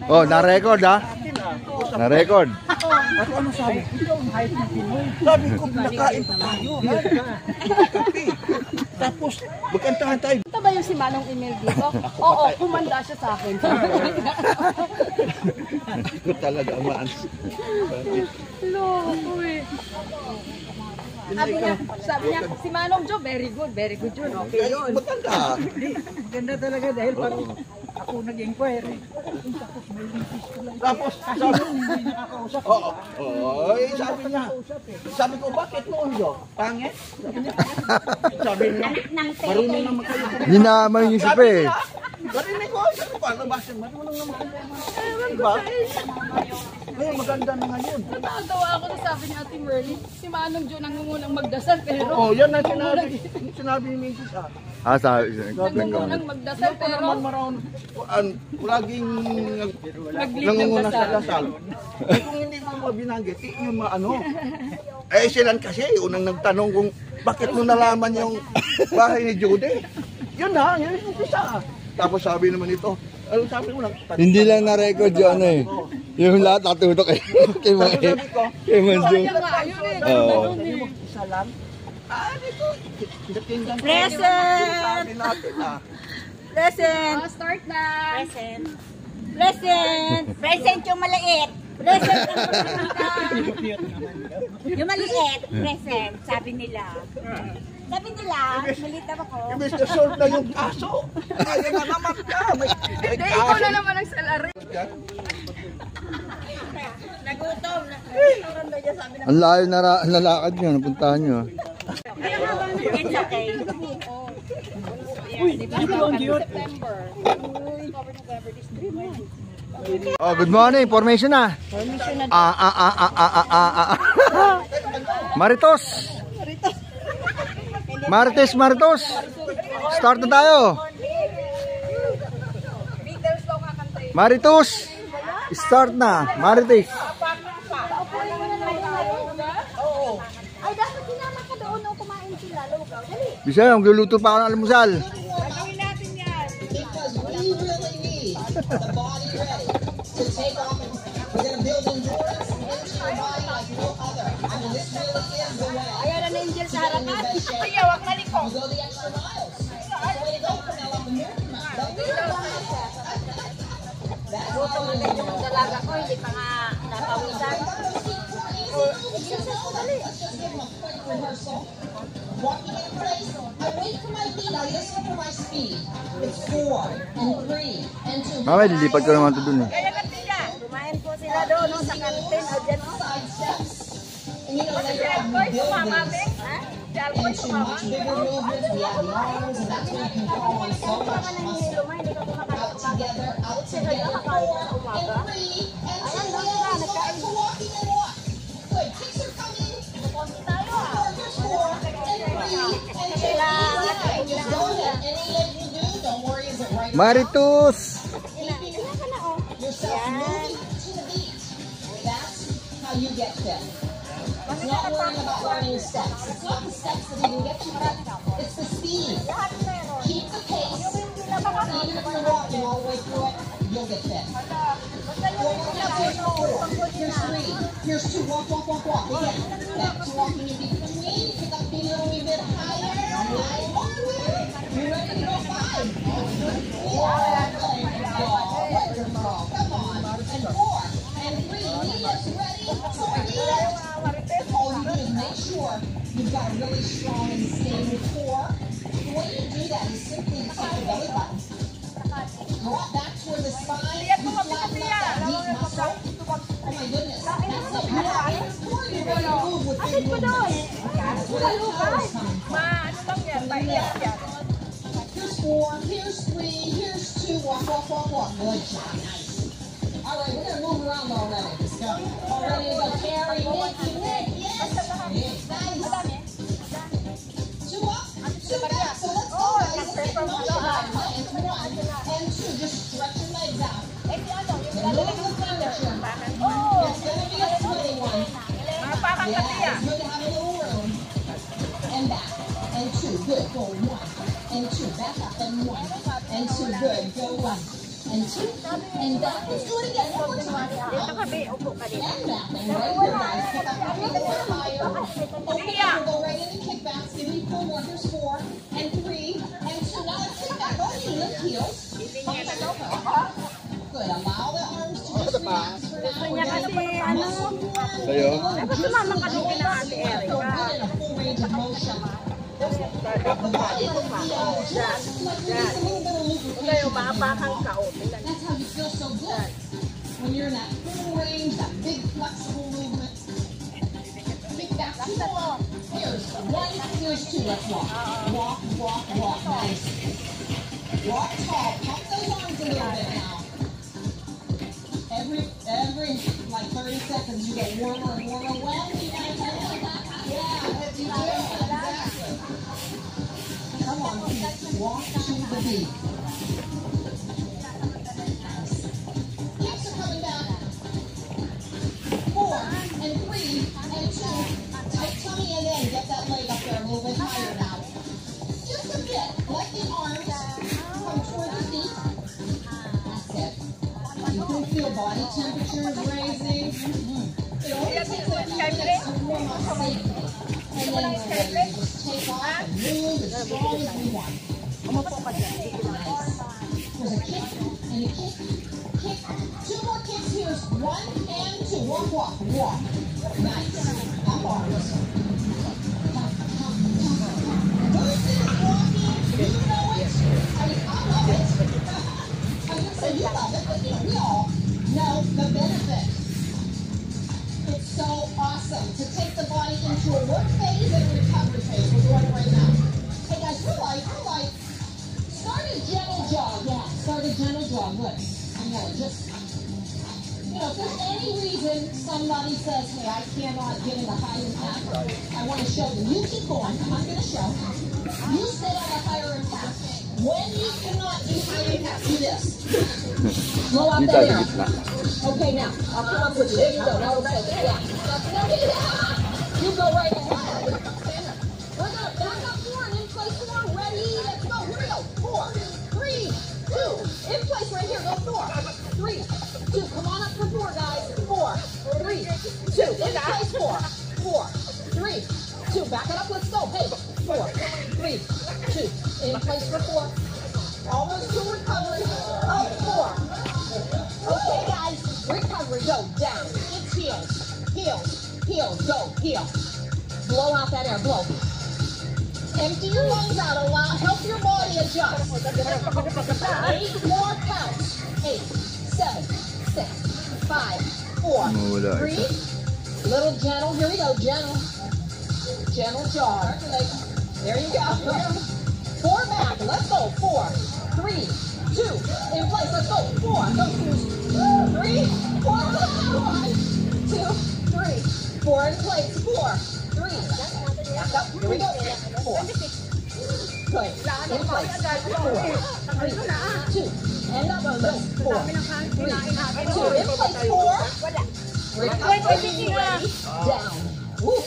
Oh, na-record ha? Na-record. Ako ano sabi? Ito ang height ng Pinoy. Sabi ko, nakain pa tayo. Tapos, magkantahan tayo. Ito ba yung si Manong Emil dito? Oo, kumanda siya sa akin. Ito talaga, man. Loko eh. Sabi niya, si Manong Joe, very good yun, okay yun. Maganda. Maganda talaga dahil pag ako nag-inquire, Tapos, sabi hindi nakakausap. Oo, sabi ko, bakit mo yun? Pangit? Sabi niya, marunong naman kayo. Hindi naman yung sipa eh. Marinig ko, sabi ko, paano ba siya? Marunong naman kayo. Diba? Ngayon, maganda na ngayon. Natatawa ako na sabi ni Ate Merly, si Manong Joe nangungunang magdasal, pero... Oh, yan ang sinabi ni Mrs. Ah, sabi. Nangungunang magdasal, pero... Laging nangunguna sa dasal. Eh, kung hindi mo mabinanggit, yung maano. Eh, silan kasi, unang nagtanong kung bakit mo nalaman yung bahay ni Judy. Yun na, yun yung isa. Tapos sabi naman ito, sabi mo lang, Hindi lang na-record yung ano eh. Yung lahat natutok eh. Kay Manjo. Oo. isa lang. Dito. Present! Present! Oh, start na! Present! Present! Present yung maliit! Present ang present! Yung maliit, present, sabi nila. Sabi nila, maliit ako. Imbes na solve na yung kaso. Kaya na naman ka. Hindi, ikaw na naman ang salary. Nagutom. Ang layo na lalakad nyo. Napuntahan nyo. It's okay. September. Oh, good morning. Formation na. Maritos. Maritos. Start na tayo. Maritos. Start na. Marites. Ay, dapat sinama ka doon nung kumain sila. Lugaw, dali. Bisa yung luluto pa ako ng almusal. Gawin natin yan. Because we really need the body ready to take off and we're going to build endurance into your body like no other. I mean, this really is the way. Ayan na Angel sa harapan. Sige, wag maliko. You go the extra miles. That's the way to go, Penelope. Gutom na din yung dalaga ko, hindi pa nga napawisan. Walking in place. I wait for my feet. I listen for my speed. It's 4 and 3 and 2. Mamaya, lilipad ko naman ito dun eh. Kumain po sila doon no, sa kantin o dyan. Side steps. And you know, later on we build these into much bigger movements. We have the arms, and that's where you can throw on so much muscle. Out together, 4 and 3 and 2. Back to walking and walk. Good. Kicks are coming. 4, here's 4 and 3 and 2. Just go ahead. Any leg you do, don't worry, is it right? Maritos. Keeping yourself moving to the beat. That's how you get fit. It's not worrying about learning steps. It's not the steps that even get you fit. It's the speed. Keep the pace. Even if you're walking all the way through it, you'll get fit. Here's 3. Here's 2. Walk. Again. Back to walking in between. Pick up the little wee bit higher. You're ready to go 5. Come on. And 4 and 3. Leah's ready. All you do is make sure you've got a really strong and stable core. The way you do that is simply take the belly button, drop back toward the spine, you flatten out that deep muscle. Oh my goodness. That's it. You are in core, you're ready to move with big movements. That's where that power is coming from. Here's 4, here's 3, here's 2. Walk. Good job. Nice. All right, we're going to move around already. Let's go. All ready to go. Carry, Nick. Yes. Nice. 2 up, 2 back. So let's go, guys. And 1 and 2. Just stretch your legs out. Move the furniture. It's going to be a sweaty one. Yeah, it's good to have a little room. And back. And 2. Good. Go 1 and 2. Back up and 1 and 2. Good. Go 1 and and 2, and back. Let's do it again. One more time. And back. And right here, guys. Pick up that little bit higher. Okay, we'll go right into kickbacks. Give me 4 more. Here's 4, and 3, and 2. Now let's kick back. Okay, lift heels. Good. Allow the arms to just relax for now. We're going to put muscle warm. Sa'yo? Dapat sumama ka nung kina Ate Erica. In a full range of motion. That's how you feel so good. When you're in that full range, that big flexible movement. Kick back 2 more. Here's 1, here's 2. Let's walk. Walk, walk, walk. Nice. Walk tall. Pump those arms a little bit now. Every like 30 seconds you get warmer and warmer. Well, you guys yeah, you do. Exactly. Come on, walk to the beat. Hips are coming back. 4, and 3, and 2. Tight tummy and in. Get that leg up there a little bit higher now. Just a bit. Let the arms come toward the feet. That's it. You can feel body temperature is raising. It only takes a few minutes to warm up safely. And then we're ready to just take off and move as strong as we want. Nice. There's a kick and a kick. Kick. 2 more kicks. Here's 1 and 2. Walk, walk, walk. Nice. Up arms. Who's this walking? You know it. I love it. I was going to say you love it, but we all know the benefit. It's so awesome to take the body into a work phase and a recovery phase. We're doing it right now. Hey guys, we're like, start a gentle jog. Yeah, start a gentle jog. Good. I know, just, if there's any reason somebody says, hey, I cannot get in the high impact, I want to show you. You keep going. I'm going to show. You stay on the higher impact. When you cannot do high impact, do this. Blow out that air. Okay, now, I'll come up with you. There you go. Now we'll say, yeah. You go right ahead. We're going to back up 4 and in place 4. Ready? Let's go. Here we go. 4, 3, 2. In place right here. Go 4, 3, 2. Come on up for 4, guys. 4, 3, 2. In place 4, 4, 3, 2. Back it up. Let's go. Hey, 4, 3, 2. In place for 4. Almost to recovery. Up 4. Okay, guys. Recovery. Go down. It's heels. Heels. Heels. Go. Heel. Blow out that air. Blow. Empty your lungs out. Help your body adjust. 8 more counts. 8, 7, 6, 5, 4, 3. Little gentle. Here we go. Gentle. Gentle jog. There you go. 4 back. Let's go. 4, 3, 2. In place. Let's go. 4. Go. 3, 4. 1, 2, 3. 4 in place. 4, 3. Back up. Here we go. 4. Good. In place. 4, 3, 2. And up on this. 4, 3, 2. In place. 4. Recovery. Ready. Down. Woo.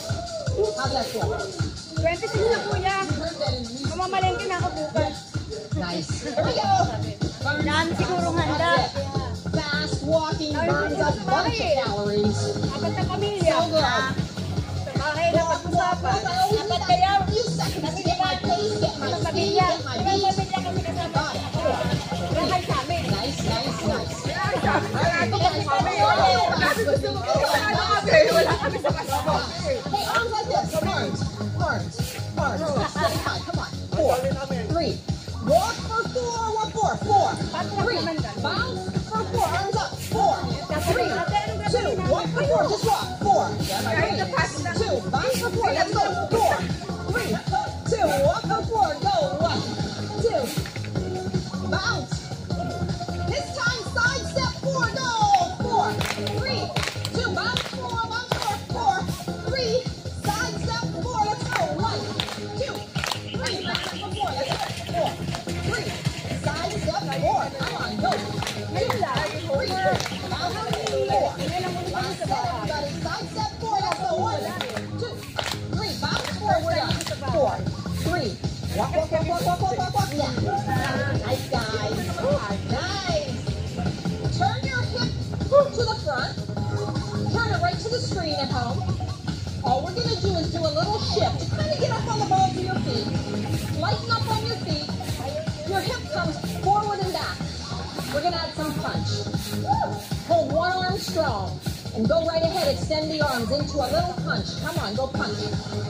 How's that feel? 26 na po yan. Mamamalengke na ako bukas. Nice. Here we go. Dami siguro handa. Fast walking burns a bunch of calories. Apat na pamilya. So good. Sa bahay na pag-usapan. Apat kaya. Kasi di ba, sa pamilya. Di ba pamilya kami kasama? Lahat sa amin. Nice, nice, nice. Hey, arms like this. Arms, arms, arms. Stay high. Come on. 4, 3. Walk for 4. Walk 4. 4, 3. Bounce for 4. Arms up. 4, 3, 2. Walk for 4. Just walk. 4, 3, 2. Bounce for 4. Let's go. 4, 3, 2. Walk for 4. Go. 1, 2. Bounce. This time, side step 4. Go. 4, 3, 2. Bounce 4. Bounce 4. 4, 3. Side step 4. Let's go. 1, 2, 3. Back up for 4. Let's go. 4, 3. Side step 4. Come on. Go. 2, 3. Bounce 4. Last set, everybody. Side step 4. Let's go. 1, 2, 3. Bounce 4. We're done. 4, 3. Walk, walk, walk, walk, walk, walk, walk, walk. Yeah. Nice, guys. Nice. to the front. Turn it right to the screen at home. All we're gonna do is do a little shift. Just kind of get up on the balls of your feet. Lighten up on your feet. Your hip comes forward and back. We're gonna add some punch. Hold one arm strong. And go right ahead, extend the arms into a little punch. Come on, go punch,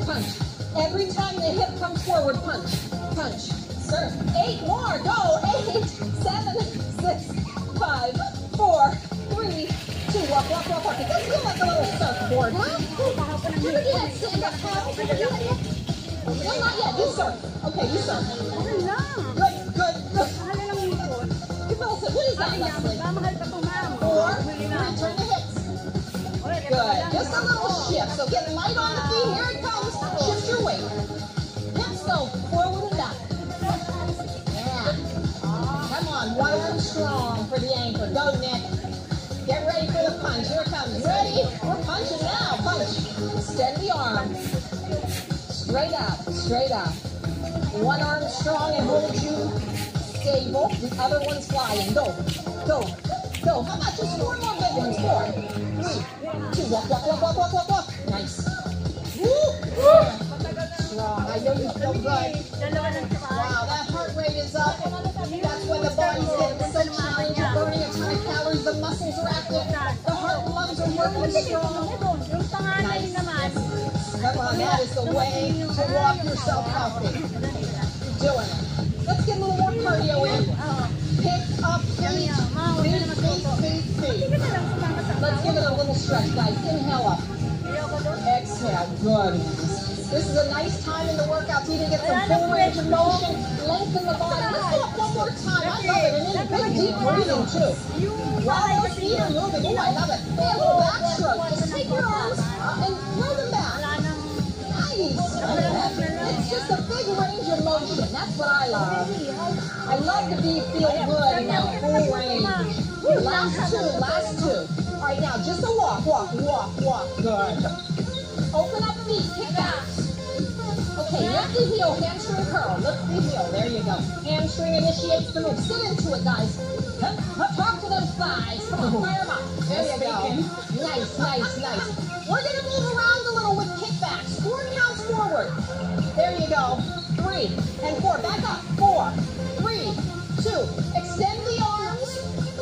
punch. Every time the hip comes forward, punch, punch. Sir, 8 more, go. 8, 7, 6, 5, 4, 3, 2. Walk, walk, walk, walk. It does feel like a little surfboard, huh? Did you ever do that stand-up paddle? Did you do that yet? No, not yet. You surf. Okay, you surf. Good, good, good. Convulsive. What is that, Leslie? 4, 3, turn the hips. Good. Just a little shift. So get light on the feet. Here it comes. Shift your weight. Hips go forward and back. Yeah. Come on. One arm strong for the anchor. Go, Nick. Get ready for the punch. Here it comes. Ready? We're punching now. Punch. Extend the arm. Straight up. Straight up. One arm strong and hold you stable. The other one's flying. Go. Go. Go. How about just 4 more big ones? 4, 3, 2. Walk, walk, walk, walk, walk, walk, walk. Nice. Woo! Strong. I know you feel good. Wow, that heart rate is up. That's when the body's getting so challenged. You're burning a ton of calories. The muscles are active. The heart and lungs are working strong. Nice. Come on, that is the way to walk yourself healthy. You're doing it. Let's get a little more cardio in. Pick up feet. Let's give it a little stretch, guys. Inhale up. Exhale. Good. This is a nice time in the workout to even get some full range of motion, lengthen the body. Let's do it one more time. I love it. And then big deep breathing too. While those feet are moving. Oh, I love it. Hey, a little back stroke. Just take your arms and throw them back. Nice. It's just a big range of motion. That's what I love. I love to feel good in that full range. Last 2, last 2. All right, now just a walk, walk, walk, walk. Good. Open up feet, kick back. Okay, lift the heel, hamstring curl. Lift the heel, there you go. Hamstring initiates the move. Sit into it, guys. Talk to those thighs. Come on, fire them up. There you go. Nice, nice, nice. We're gonna move around a little with kickbacks. 4 counts forward. There you go. 3 and 4. Back up. 4, 3, 2. Extend the arms.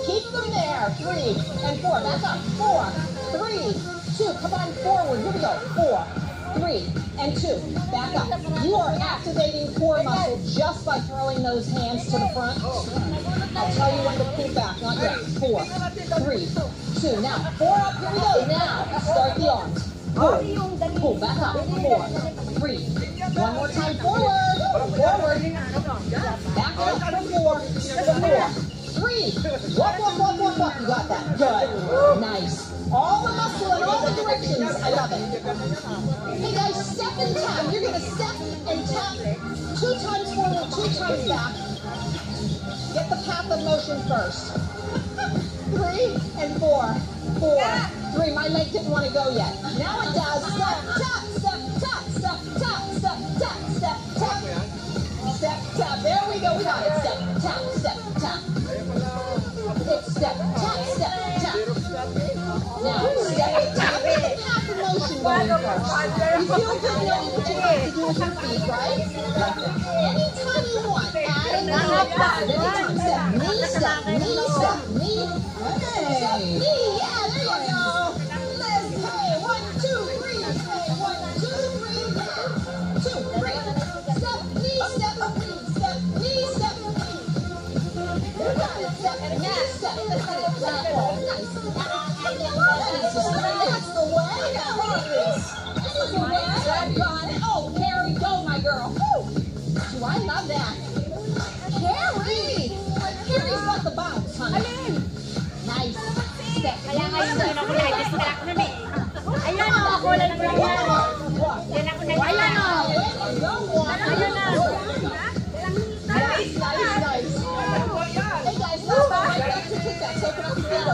Keep them there. 3 and 4. Back up. 4, 3, 2. Come on forward. Here we go. 4, 3 and 2. Back up. You are activating core muscle just by throwing those hands to the front. I'll tell you when to pull back. Not yet. 4, 3, 2. Now 4 up. Here we go. Now start the arms. Pull back up. 4, 3. One more time. Forward. Forward. Back up for 4. 4, 3. Walk, walk, walk, walk, walk. You got that. Good. Nice. All the muscle in all the directions. I love it. Hey guys, step and tap. You're going to step and tap 2 times forward, 2 times back. Get the path of motion first. 3 and 4. 4, 3. My leg didn't want to go yet. Now it does. Step, tap, step, tap, step, tap, step, tap, step, tap. Step, tap. There we go. We got it. Step, tap, step, tap. It's step, tap, step, tap. Now, step and tap. Get the path of motion going first. You feel good knowing what you have to do with your feet, right? Anytime you want, add another path. Anytime. Step, knee, step, knee, step, knee. Step, knee. Yeah, there you go. Let's hey, 1, 2, 3. Hey, 1, 2, 3. 2, 3. Step, knee, step, knee, step, knee, step, knee. You got it. Step, knee, step. Nice. That's the way. This is the way I've gone. Oh, Carrie, go, my girl. Do I love that? Carrie! Carrie's got the bounce, honey. Nice. Step. Kaya ngayon din ako na-distract nun eh. Ayan o, ako lang po yan. Yan ako na-distract. Ayan o. Ayan na. Nice, nice, nice. Hey guys, let's go right back to kickbacks. Open up your feet.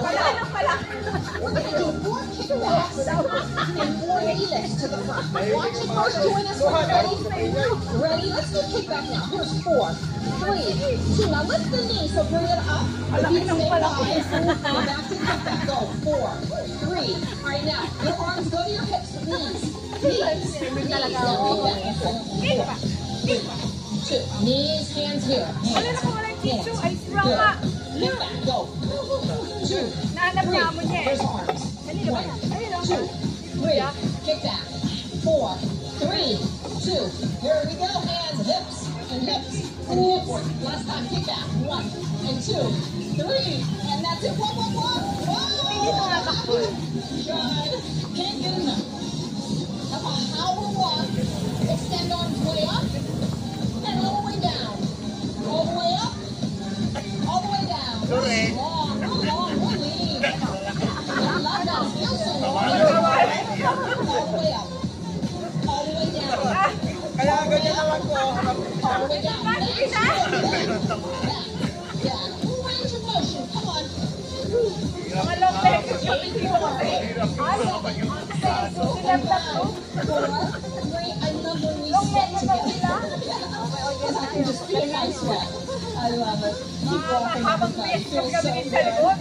We're going to do 4 kickbacks in 4 Ready, let's to the front. Watch it first, join us when you're ready. Ready, let's do kickback now. Here's 4, 3, 2. Now lift the knee, so bring it up. Feet stay wide. Back to kickback. Go. 4, 3. All right, now your arms go to your hips. Knees. Now kick back. 4, 3, 2. Knees, hands here. Hands. Good. Kick back. Go. 2. Nahanap niya mo niya eh. There's arms. 1, 2, 3. Kick back. 4, 3, 2. Here we go. Hands, hips, and hips, and hips. Last time. Kick back. 1 and 2, 3, and that's it. Walk, walk, walk. Good. Can't get enough. Come on, power walk. Extend arms way up and all the way down. All the way up, all the way down. Long, long, lean. I love that. Feels so long. All the way up. All the way down. Kaya ganyan naman ko. All the way down. Back. Full range of motion. Come on. Mga long legs. I love when we sweat together. I can just feel my sweat. I love it. Keep walking every time. Feels so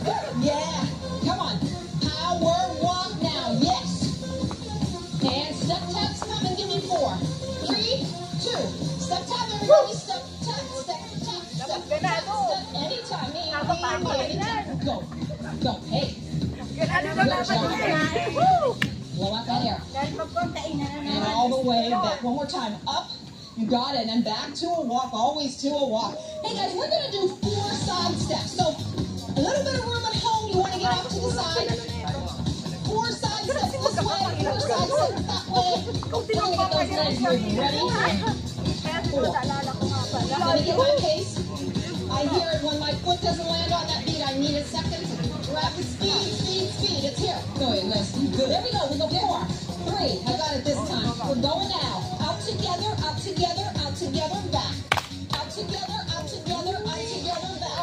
good. Yeah. Come on. Power walk now. Yes. And step taps come and give me 4, 3, 2. Step tap, everybody. Step tap, step tap, step tap, step. Anytime. Anytime. Go. Go. Hey. Blow out that air. And all the way back. One more time. Up. You got it. And back to a walk. Always to a walk. Hey guys, we're going to do 4 side steps. So a little bit of room at home. You want to get off to the side. 4 side steps this way. 4 side steps that way. We're going to get those legs moving. Ready? 4. I'm going to get my pace. I hear it when my foot doesn't land on that beat. I need a second to grab the speed, speed, speed. It's here. Go ahead, guys. Good. There we go. We go 4, 3. I got it this time. We're going now. Out together, out together, out together, back. Out together, out together, out together, back.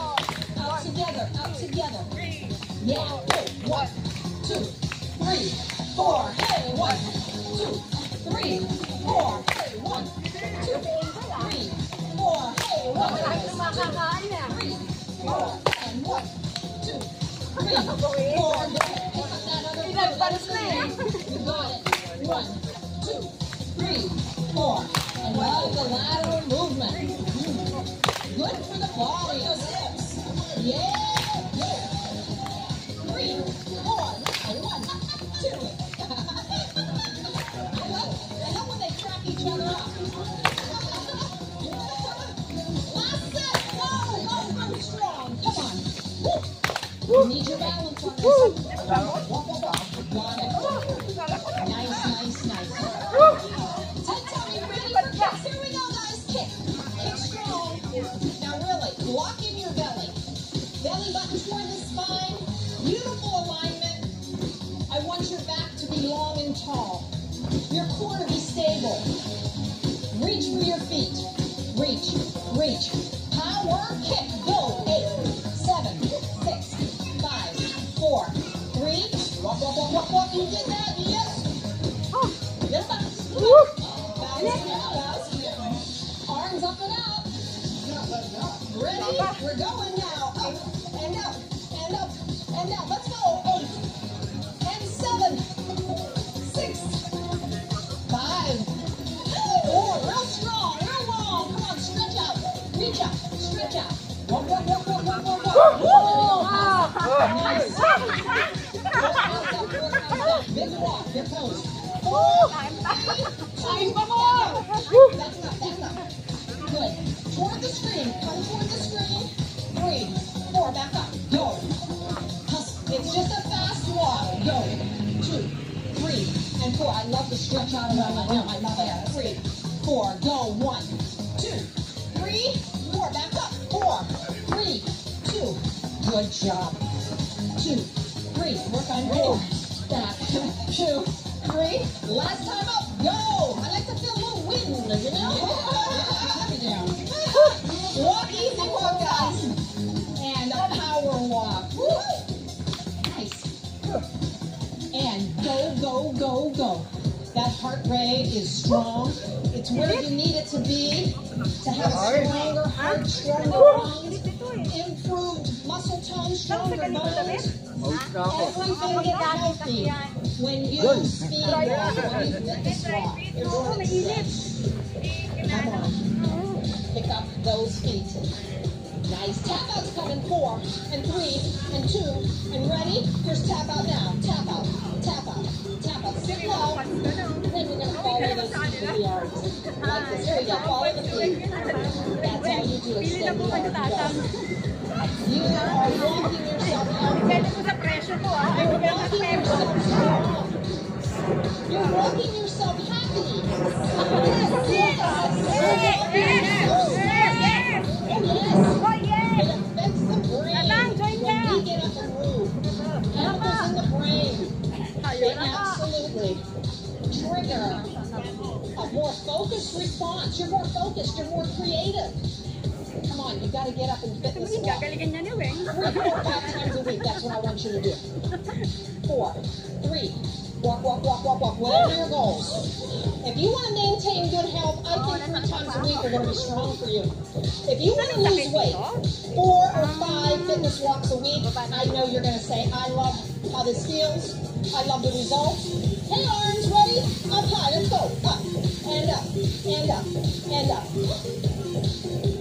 Out together, out together. Yeah. Go. 1, 2, 3, 4. Hey, 1, 2, 3, 4. Hey, 1, 2, 3, 4. Hey, 1, 3, 4, and 1, 2, 3, 4. Pick up that other foot. You got it. 1, 2, 3, 4. And love the lateral movement. Good for the body. Those hips. Yeah. Yeah. 3, 4. 1, 2. I love when they track each other up. Last set. Go. Go strong. Come on. Woo. You need your balance on this. Walk, walk, walk. Got it. Nice, nice, nice. 10 time, you ready for kicks? Here we go, guys. Kick. Kick strong. Now really, lock in your belly. Belly button toward the spine. Beautiful alignment. I want your back to be long and tall. Your core to be stable. Reach for your feet. Reach, reach. Power kick. Go. 8, 7, 6, 5, 4, 3. Walk, walk, walk, walk, walk. You did that. Yes. Yes. Bounce, bounce. Arms up and out. Ready? We're going now. Up and up and up and up. Let's go. 8 and 7, 6, 5, 4. Real strong, real long. Come on, stretch out. Reach out. Stretch out. Walk, walk, walk, walk, walk, walk, walk. Nice. Big walk. Your toes. 4, 3, 2, come on. That's enough. That's enough. Good. Toward the screen. Come toward the screen. 3, 4. Back up. Go. It's just a fast walk. Go. 2, 3, and 4. I love the stretch out around my arm. I love it. 3, 4. Go. 1, 2, 3, 4. Back up. 4, 3, 2. Good job. 2, 3. Work on 4. Back. 2, 3. Last time up. Go. I like to feel a little wind, you know? Put me down. Walk easy, walk, guys. And a power walk. Woo. Nice. And go, go, go, go. That heart rate is strong. It's where you need it to be to have a stronger heart, stronger lungs, improved muscle tone, stronger bones. Everything gets healthy when you speed walk, when you fitness walk. Here's what it says. Come on. Pick up those feet. Nice. Tap out's coming. 4 and 3 and 2 and ready. Here's tap out now. Tap out. Tap out. Tap out. Sit low. Then you're going to follow those feet yards. Like this. Here we go. Follow the feet. That's how you do extend the arm. You are walking yourself out. You're walking yourself strong. You're walking yourself happy. It affects the brain when we get up and move. Chemicals in the brain, they absolutely trigger a more focused response. You're more focused, you're more creative. Come on, you've got to get up and fitness walk. 3, 4, 5 times a week, that's what I want you to do. 4, 3, walk, walk, walk, walk, walk, whatever your goals. If you want to maintain good health, I think 3 times a week are going to be strong for you. If you want to lose weight, 4 or 5 fitness walks a week, I know you're going to say, I love how this feels. I love the results. Hey, arms ready? Up high, let's go. Up, and up, and up, and up.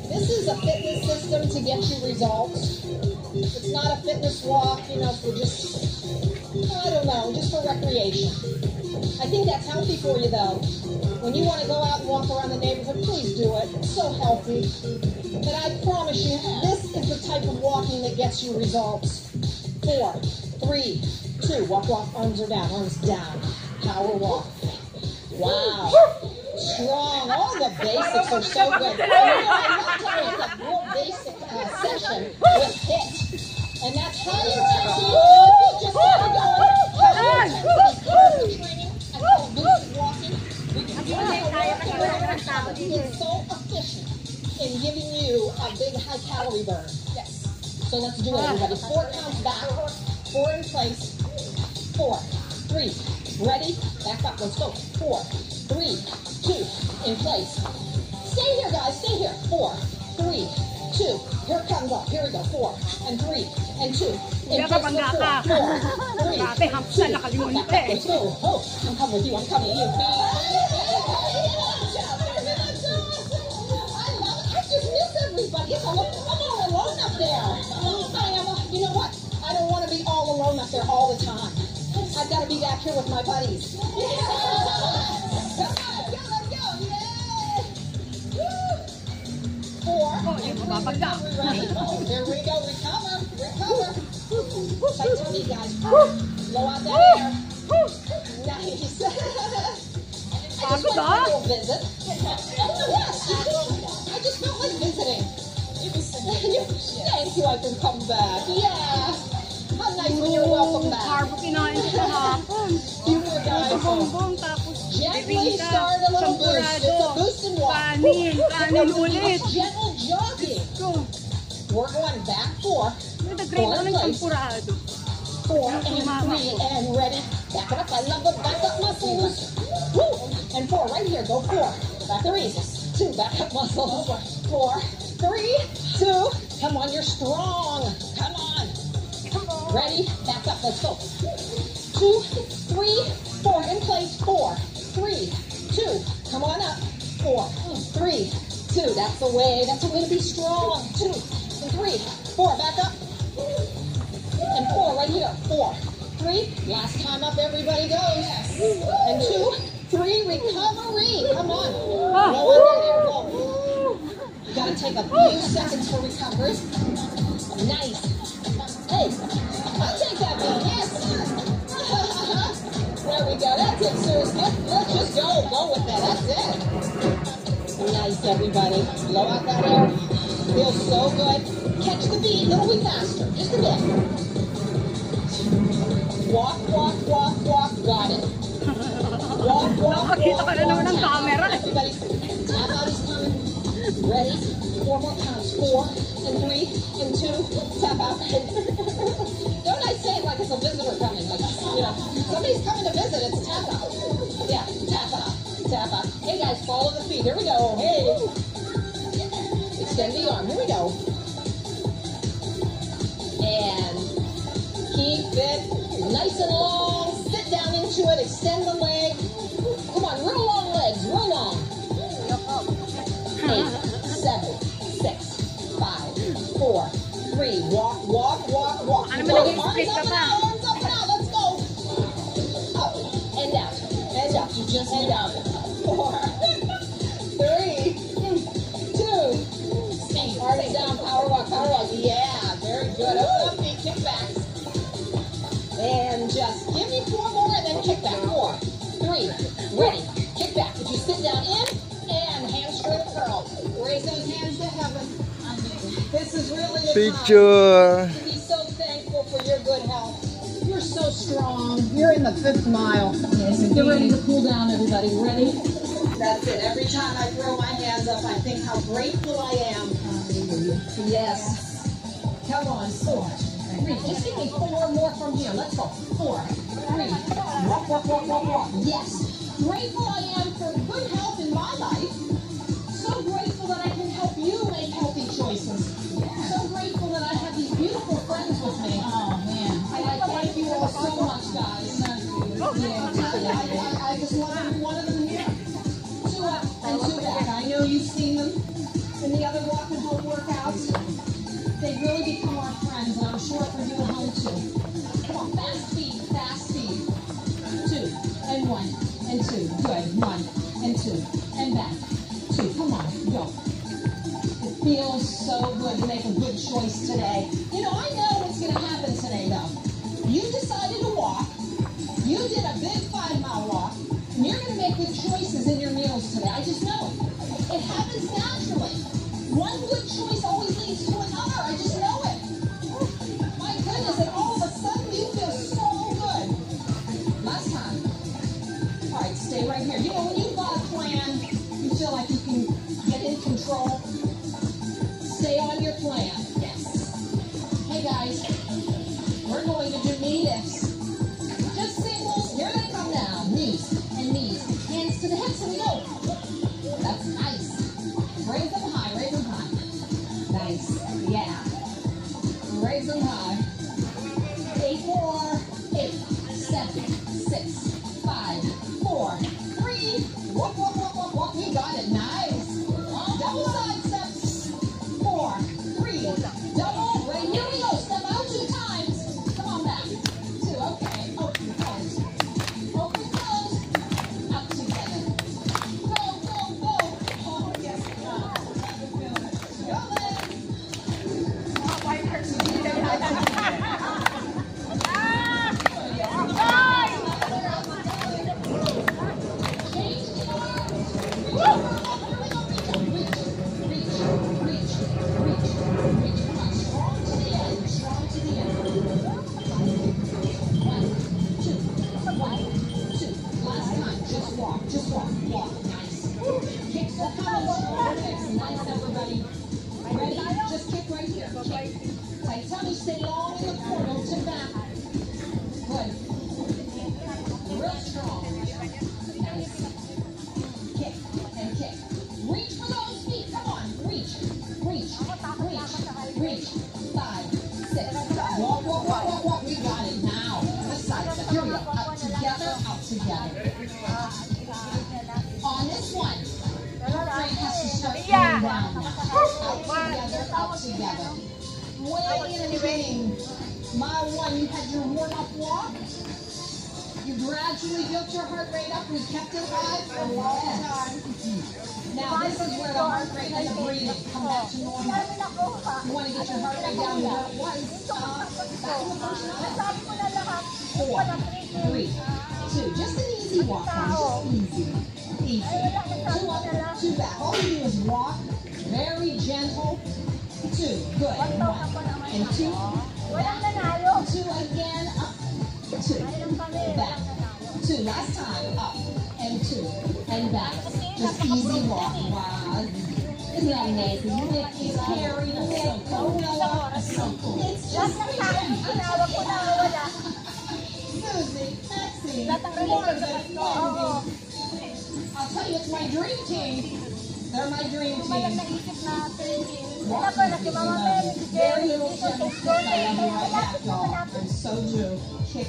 This is a fitness system to get you results. It's not a fitness walk, you know, for just, I don't know, just for recreation. I think that's healthy for you, though. When you want to go out and walk around the neighborhood, please do it. It's so healthy. But I promise you, this is the type of walking that gets you results. 4, 3, 2, walk, walk, arms are down, arms down. Power walk. Wow. Strong. All the basics are so good. You know, I love to make a real basic session with HIIT. And that's high intensity. You just got to go. High intensity training. I call boosted walking. We can do it. It's so efficient in giving you a big high calorie burn. Yes. So let's do it, everybody. 4 counts back. 4 in place. 4, 3, ready? Back up. Let's go. 4, 3, 2, in place. Stay here, guys. Stay here. 4, 3, 2. Here it comes up. Here we go. 4 and 3 and 2. In place. 4, 3, 2. Let's go. Oh, I'm coming with you. I'm coming with you. I just miss everybody. I'm all alone up there. You know what? I don't want to be all alone up there all the time. I've got to be back here with my buddies. Come on, let's go. Yay! 4. Ready? Oh, here we go. Recover. Tight tummy, guys. Blow out that air. Nice. I just went for a little visit. Yes, I just felt like visiting. Thank you, I can come back. Yeah. How nice when you're welcome back. You were guys. Gently start a little boost. It's a boost and walk. Gentle jogging. We're going back 4. 4 in place. 4 and 3 and ready. Back up. I love the back up muscles. Woo. And 4 right here. Go 4. Back the raises. 2 back up muscles. 4, 3, 2. Come on, you're strong. Come on. Ready? Back up. Let's go. 2, 3, 4. In place. 4, 3, 2. Come on up. 4, 3, 2. That's the way. That's the way to be strong. 2 and 3, 4. Back up. And 4 right here. 4, 3. Last time up, everybody goes. And 2, 3. Recovery. Come on. Blow under there. Go. You got to take a few seconds for recovery. Nice. Hey, I'll take that one. Yes. There we go. That's it, seriously. Let's just go with that. That's it. Nice, everybody. Blow out that air. Feels so good. Catch the beat a little bit faster. Just a bit. Walk, walk, walk, walk. Got it. Walk, walk, walk, walk. Everybody, tap out is coming. Ready? 4 more counts. 4 and 3 and 2. Tap out. Don't I say it like it's a visitor coming? Like, you know, somebody's coming to visit. It's tap out. Yeah. Follow the feet. Here we go. Hey. Extend the arm. Here we go. And keep it nice and long. Sit down into it. Extend the leg. Come on, real long legs. Real long. 8, 7, 6, 5, 4, 3. Walk, walk, walk, walk. Ano mo naging split ka pa? Arms up now. Let's go. Up and down. And up. You just and up. 4, 3, 2. Arms down. Power walk. Power walk. Yeah. Very good. Open up feet. Kick back. And just give me 4 more and then kick back. 4, 3. Ready. Kick back. Did you sit down in? And hands straight curl. Raise those hands to heaven. This is really the Picture. time to be so thankful for your good health. You're so strong. You're in the 5th mile. Yes, get ready to cool down, everybody. Ready? That's it. Every time I throw my hands up, I think how grateful I am. Yes. Come on, 4, 3. Just give me 4 more from here. Let's go. 4, 3. Walk, walk, walk, walk, walk. Yes. Grateful I am for good health in my life. So grateful that I can help you make healthy choices. So grateful that I have these beautiful friends with me. Oh, man. I thank you all so much, guys. I just want every one of them here. 2 up and 2 back. I know you've seen them in the other walk and home workouts. They've really become our friends, and I'm sure for you at home, too. Come on, fast speed, fast speed. 2 and 1 and 2. Good. 1 and 2 and back. 2. Come on, go. It feels so good to make a good choice today. You know, I know what's going to happen today, though. You decided to walk. You did a big 5-mile walk, and you're going to make good choices in your meals today. I just know it. It happens naturally. One good choice always leads to another. I just know it. My goodness, and all of a sudden you feel so good. Last time. All right, stay right here. You know, when you've got a plan, you feel like you can get in control. Stay on your plan. Yes. Hey, guys. We're going to do knee lifts. Just singles. Here they come now. Knees and knees. Hands to the hips. Here we go. That's nice. Raise them high. Raise them high. Nice. Yeah. Raise them high. 8 more. 8, 7, 6, 5, 4, 3. Walk, walk, walk, walk, walk. You got it. Nice. Double side steps. 4, 3. Double. Right. Here we go. Step out 2 times. Come on back. 2. Okay. Open, close. Open, close. Out together. Go, go, go. Oh, yes. Go, legs. Tummy, stay long in the corner, to back. Good. Real strong. Nice. Kick and kick. Reach for those feet. Come on. Reach. Reach. Reach. Reach. 5, 6. Walk, walk, walk, walk, walk. We got it now. This side. Here we go. Up together, out together. On this one, your brain has to start going down. Out together. Way in the beginning, mile 1, you had your warm-up walk. You gradually built your heart rate up. We kept it high for a long time. Now this is where the heart rate and the breathing come back to normal. You want to get your heart rate down to where it was back in the first mile. 4, 3, 2. Just an easy walk, guys. Just easy. Easy. 2 up, 2 back. All you do is walk, very gentle. 2, good. 1 and 2. Back. 2 again. Up. 2. Back. 2. Last time. Up and 2 and back. Just easy walk. Wow. Isn't that amazing? Nikki's carrying a so cool. So cool. It's just Susie, Maxine, more than I'll tell you, it's my dream team. They're my dream Walang team. naisip natin. Wala pa na si Mama Mary, si Very Jerry, little si gentle Tito, kick. I love you right back, malapit na y'all. malapit. And so do. Kick.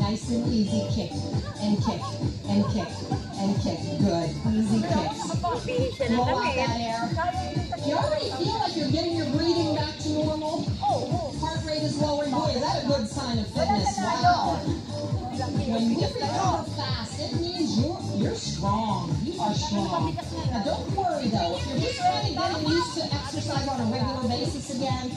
Nice and easy kick. And kick. And kick. And kick. Good. Easy kicks. Blow out that air. Do you already feel like you're getting your breathing back to normal? Heart rate is lowering. Boy, is that a good sign of fitness? Wow. When you recover fast, it means you're strong. You are strong. Now don't worry though. If you're just kind of getting used to exercise on a regular basis again,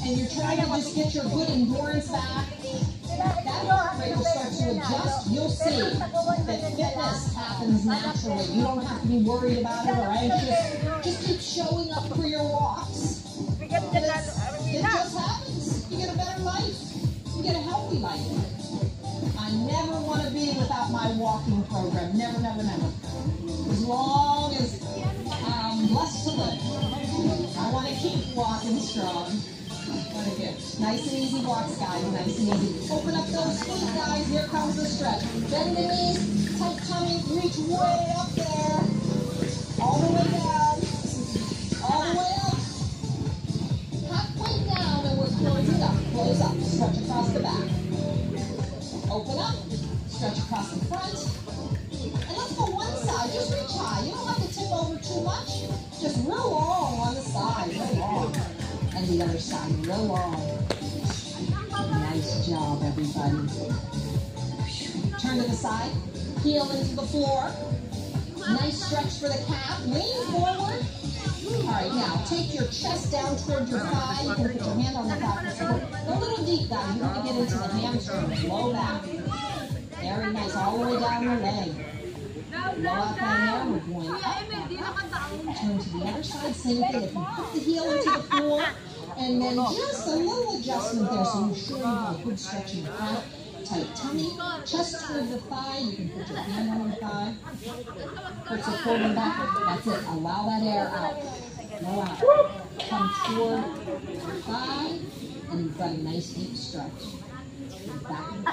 and you're trying to just get your good endurance back, that heart rate will start to adjust. You'll see that fitness happens naturally. You don't have to be worried about it or anxious. Just keep showing up for your walks. It just happens. You get a better life. You get a healthy life. I never want to be without my walking program. Never, never, never. As long as I'm blessed to live, I want to keep walking strong. What a gift. Nice and easy walks, guys. Nice and easy. Open up those feet, guys. Here comes the stretch. Bend the knees, tight tummy, reach way up there. All the way down. All the way up. Halfway down, and we're closing up. Close up. Stretch across the back. Open up, stretch across the front, and let's go one side. Just reach high. You don't have to tip over too much. Just real long on the side, real long. And the other side, real long. Nice job, everybody. Turn to the side, heel into the floor. Nice stretch for the calf. Lean forward. All right, now take your chest down toward your thigh. You can put your hand on the thigh for support. Go a little deep, guys. You want to get into the hamstrings. Low back. Very nice. All the way down your leg. Blow out that air. We're going up, back up. Turn to the other side. Same thing. If you put the heel into the floor, and then just a little adjustment there, so you're sure you have a good stretch in the front. Tight tummy, chest toward the thigh. You can put your hand on your thigh. Put support in back. That's it. Allow that air out. Blow out. Come toward your thigh, and you've got a nice deep stretch. Back and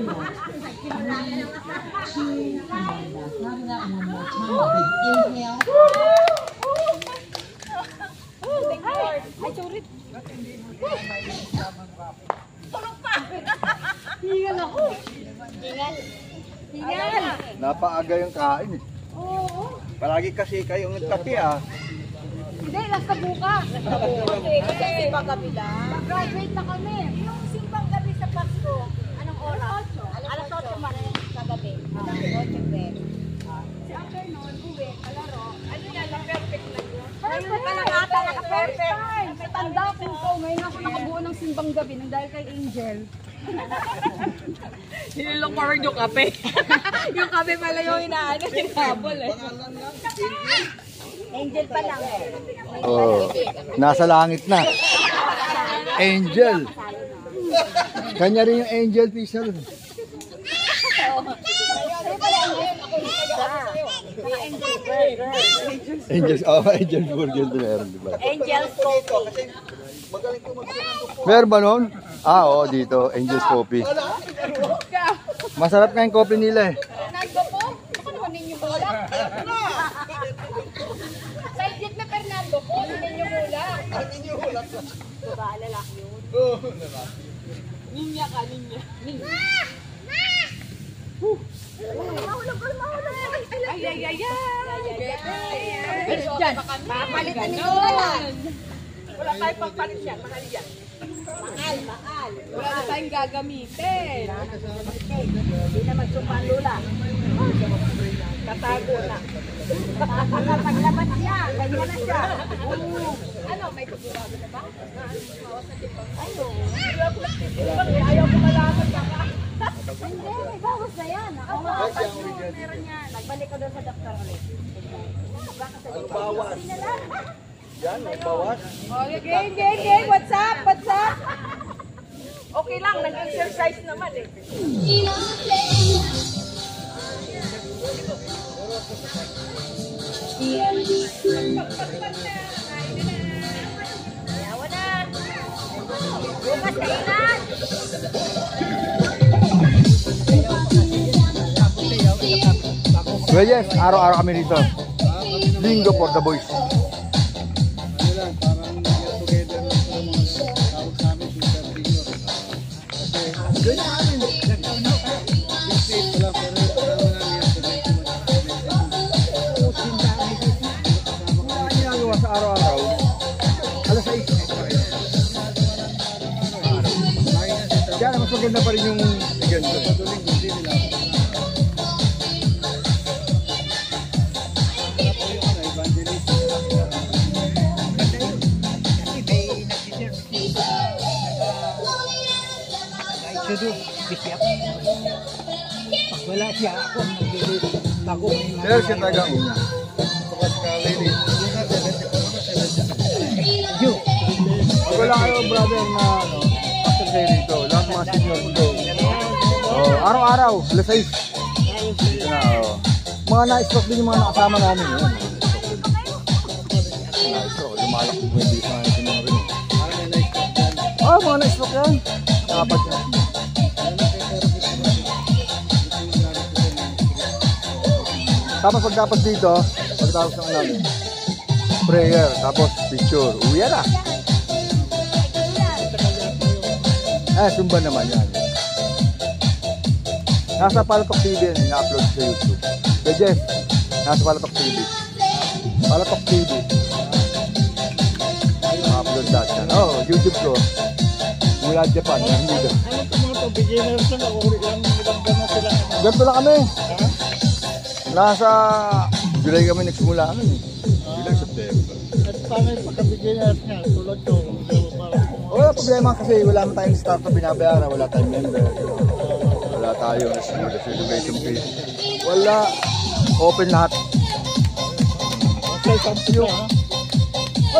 forth. Hold it. 4, 3, 2, come on back. Out of that one more time. A big inhale. Ay, sorry. Hingal ako. Hingal. Napaaga yung kain eh. Oo. Palagi kasi kayong nagkape ah. Hindi, nasa bukas. Kasi simbang gabi lang. Graduate na kami. Yung simbang gabi sa Pasko, anong oras? Alas 8 man sa gabi. 8 din. Si afternoon, uwi, kalaro. Ano yan, perfect na yun. Ngayon ka lang ata, naka-perfect. Sa tanda ko, ngayon ako nakabuo ng simbang gabi nang dahil kay Angel. Nililong forward yung kape. Yung kape pala yung inaano, hinabol eh. Angel pa lang eh. Oh, nasa langit na. Angel. Kanya rin yung Angel Fisher. Angels, Angel Burger din meron, di ba? Angel's Coffee. Magaling ko magsasabi. Meron ba nun? Ah, oo, dito. Angel's Coffee. Masarap nga yung coffee nila eh. Fernando po? Ako naman ninyo mulak. Sa idit na Fernando po, ninyo mulak. Ninyo wala ka. Diba, lalaki yun? Oo, naman. Ninya ka, ninya. Mahulog. Ay, ay, ay, ay. Diyan, papalit na ninyo lang. Wala tayong pagpalit yan, mahal yan. Mahal. Wala na tayong gagamitin. Hindi na magsumpang lula. Katago na. Paglabas niya, ganyan na siya. Ano, may pagbabago na ba? Ayaw ko malaman baka. Hindi, may bawas na yan. Ako makapas mo, meron yan. Nagbalik ko doon sa doktor ulit. Baka sa doktor. Bawas. Yan, may bawas. Oh, gang. What's up? Okay lang, nag-exercise naman eh. Yawa na. Bukas kainan. Well, yes, araw-araw kami dito. Linggo for the boys. Ano lang, parang get together lang sa mga tawag sa amin, Super Junior. Kasi, doon na kami. Big state ko lang, pero kasama namin yan sa 91. Ano ginagawa sa araw-araw? Alas 6. Kaya mas maganda pa rin yung ganito. Patuloy, hindi nila. Wala siya ako maglilito bago may Pero siya talaga ang una. Pag wala kayo brother na ano, after day rito, lahat mga senior ko. Araw-araw, alas 6. Dito na, mga na-stroke din yung mga nakasama namin. Na-stroke, lumalak yung 20 sa mga senior rin. Mga na-stroke yan. Dapat yan. Tapos pagdapas dito, pagkatapos ng namin, prayer, tapos picture, uwi na. Sumba naman yan. Nasa Palatok TV yan, ina-upload sa YouTube. So Jeff, nasa Palatok TV. Palatok TV. Na-upload lahat yan. YouTube ko. Mula Japan, hindi ka. Ano ito mga to, beginners na ako, ilang buwan na sila. Ganito lang kami. Nasa July kami nagsimula kami. July, September. At paano yung pagka-beginners niya, tulad ko, Wala problema kasi wala naman tayong staff na binabayaran, wala tayong member. Wala tayong education fee. Wala. Open lahat. okay, sample ha.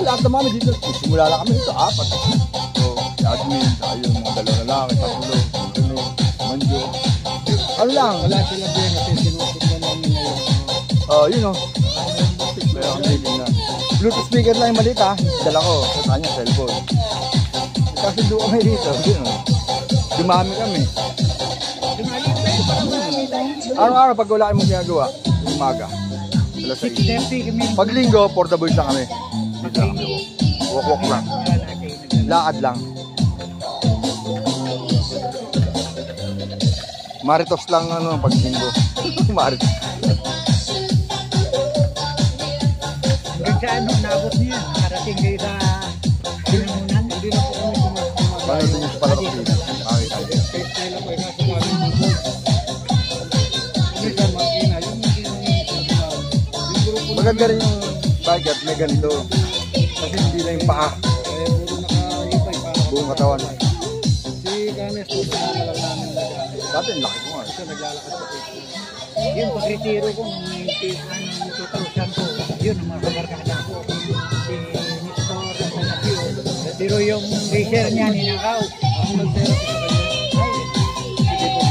Lahat naman dito. Simula lang kami dito, 4. So, si admin, tayo, mga dalawa na lang, tatlo, manjo. Ano lang? Wala sila din kasi sinusundan namin ngayon. Yun o. Pero ang meeting na. Bluetooth speaker lang yung maliit ha. Dala ko sa kanya cellphone. Kasi doon kami dito. Yun o. Dumami kami. Araw-araw pag wala kayong ginagawa, umaga. Alas 6. Pag linggo, for the boys lang kami. Dito lang kami. Walk-walk lang. Lakad lang. Maritos lang ano pag linggo. Maritos. hanggang sa ano nabot niya. Nakarating kayo sa sinamunan. Hindi na po kami kumakas. Paano din yung Palatok TV? Makita tayo. Kaya tayo lang po ay nasa namin ng board. Hindi ka makina. Yung grupo Maganda rin yung bike at may ganito. Kasi hindi lang yung paa. kaya puro nakaipay para Buong katawan. si Ganes po sa lang namin lahat. Dati ang laki ko nga. Siya naglalakad sa Facebook. Yung pagretiro ko nung 2000 ko, yun ang mga kabarkada ko. Si Nestor at Sanapio. Pero yung racer niya ninakaw. Ako nagtera ko sa kanya. Sige po,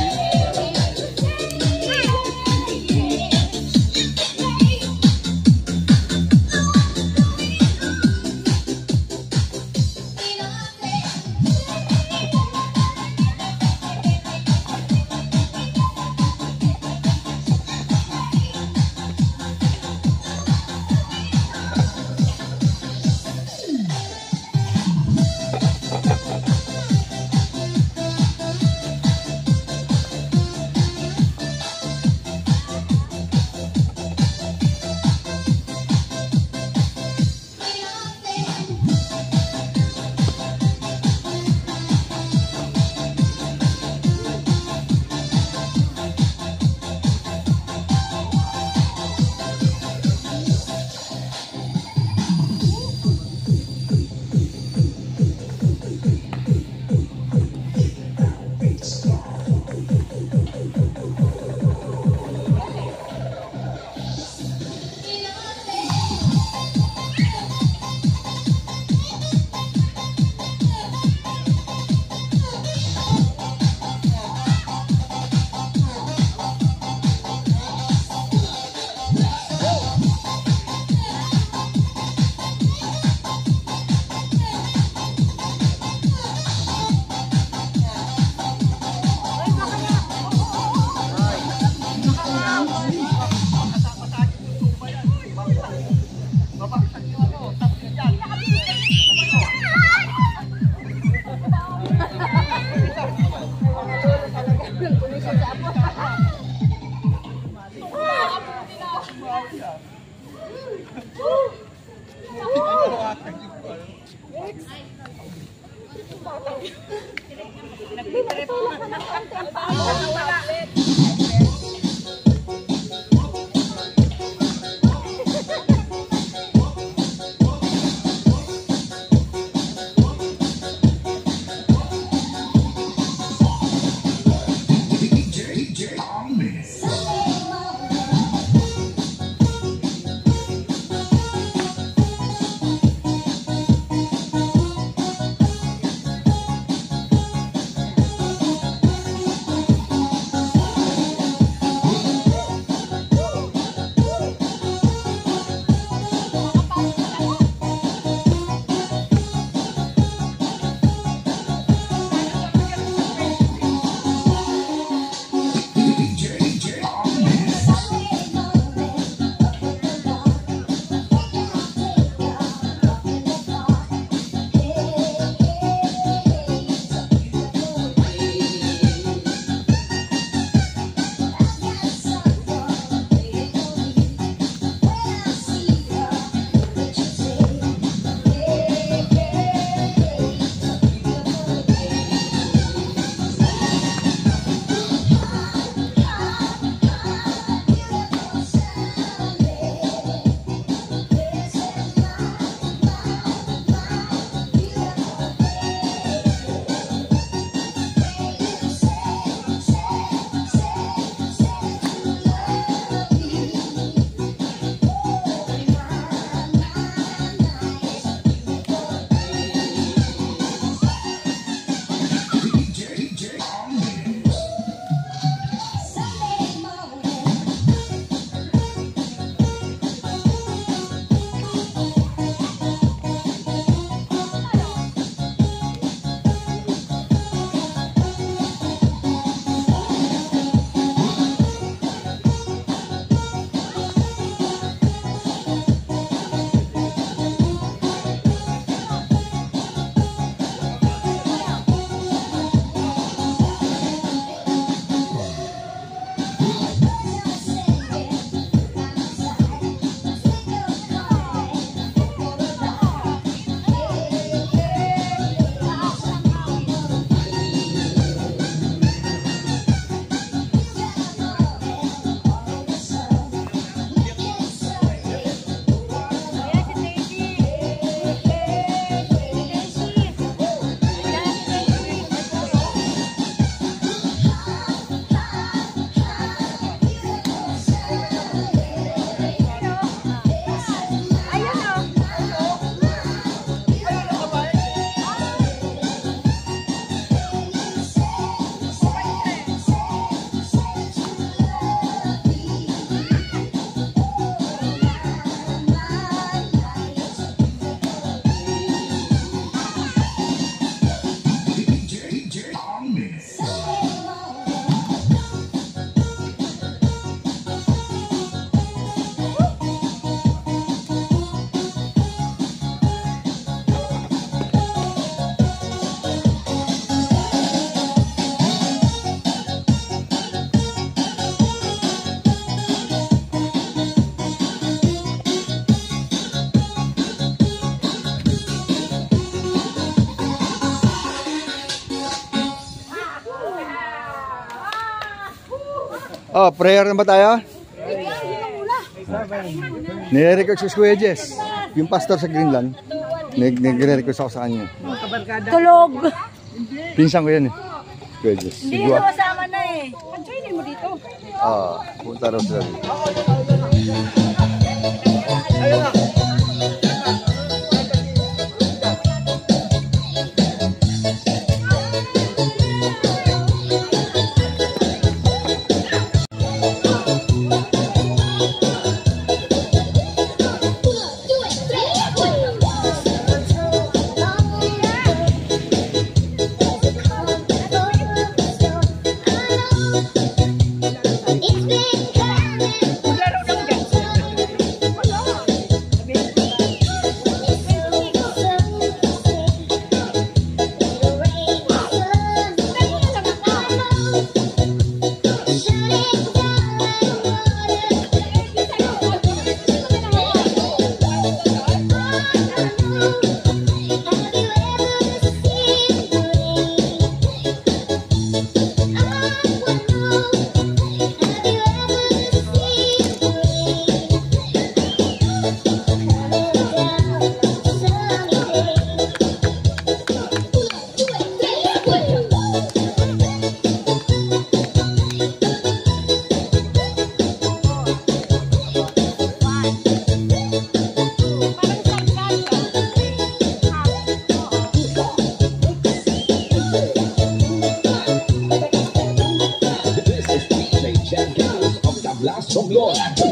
Oh, prayer na ba tayo? Nire-request si Kuya Jess, yung pastor sa Greenland. Nire-request ako sa kanya. Tulog. Pinsan ko yan eh. Kuya Jess. Hindi na masama na eh. Pag-joinin mo dito. Punta raw sila dito. Las Chonglonas.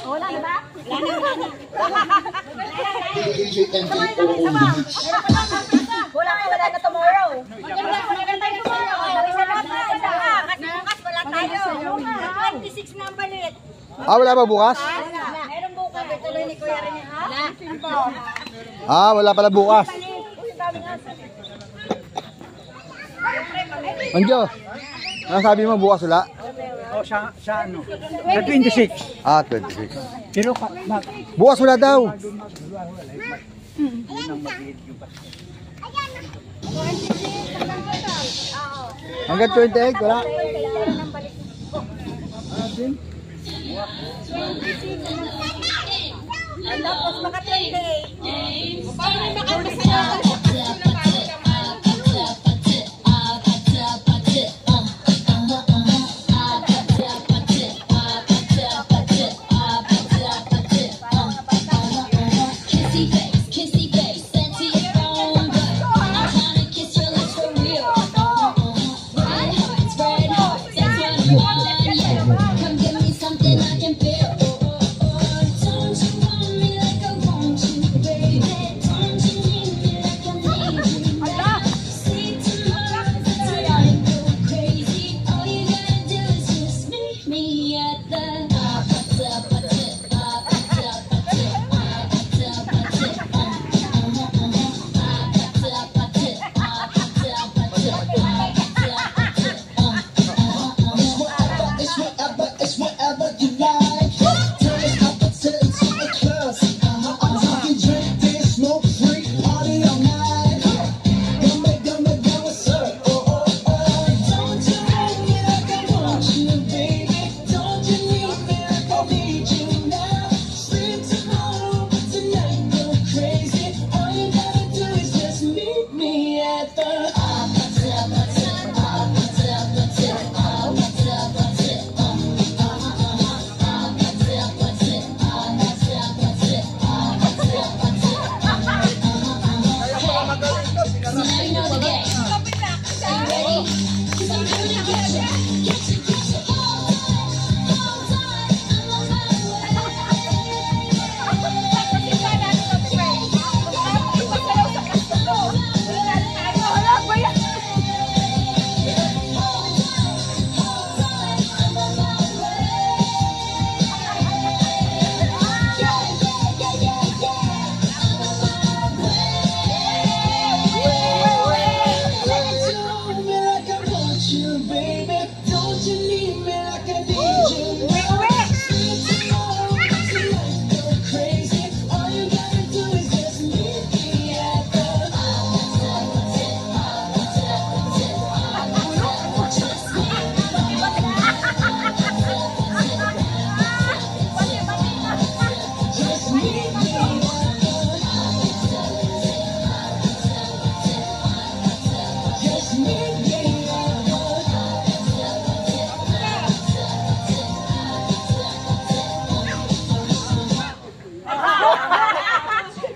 Wala na tomorrow. Wala tayo tomorrow. Isa lang pa. Kasi bukas wala tayo. 26 na ang balit. Ah, wala ba bukas? Meron bukas. Tuloy ni Kuya rin ha? Ah, wala pala bukas. Anjo, ano sabi mo bukas wala? O sa ano? Sa 26. Ah, 26. Pero Bukas wala daw. Hanggang 28, wala. Tapos maka 28. Kissy face, sent to your phone, but I'm trying to kiss your lips for real. Red hearts, that's what I want, yeah. Come give me something I can feel. Don't you want me like I want you, baby? Don't you need me like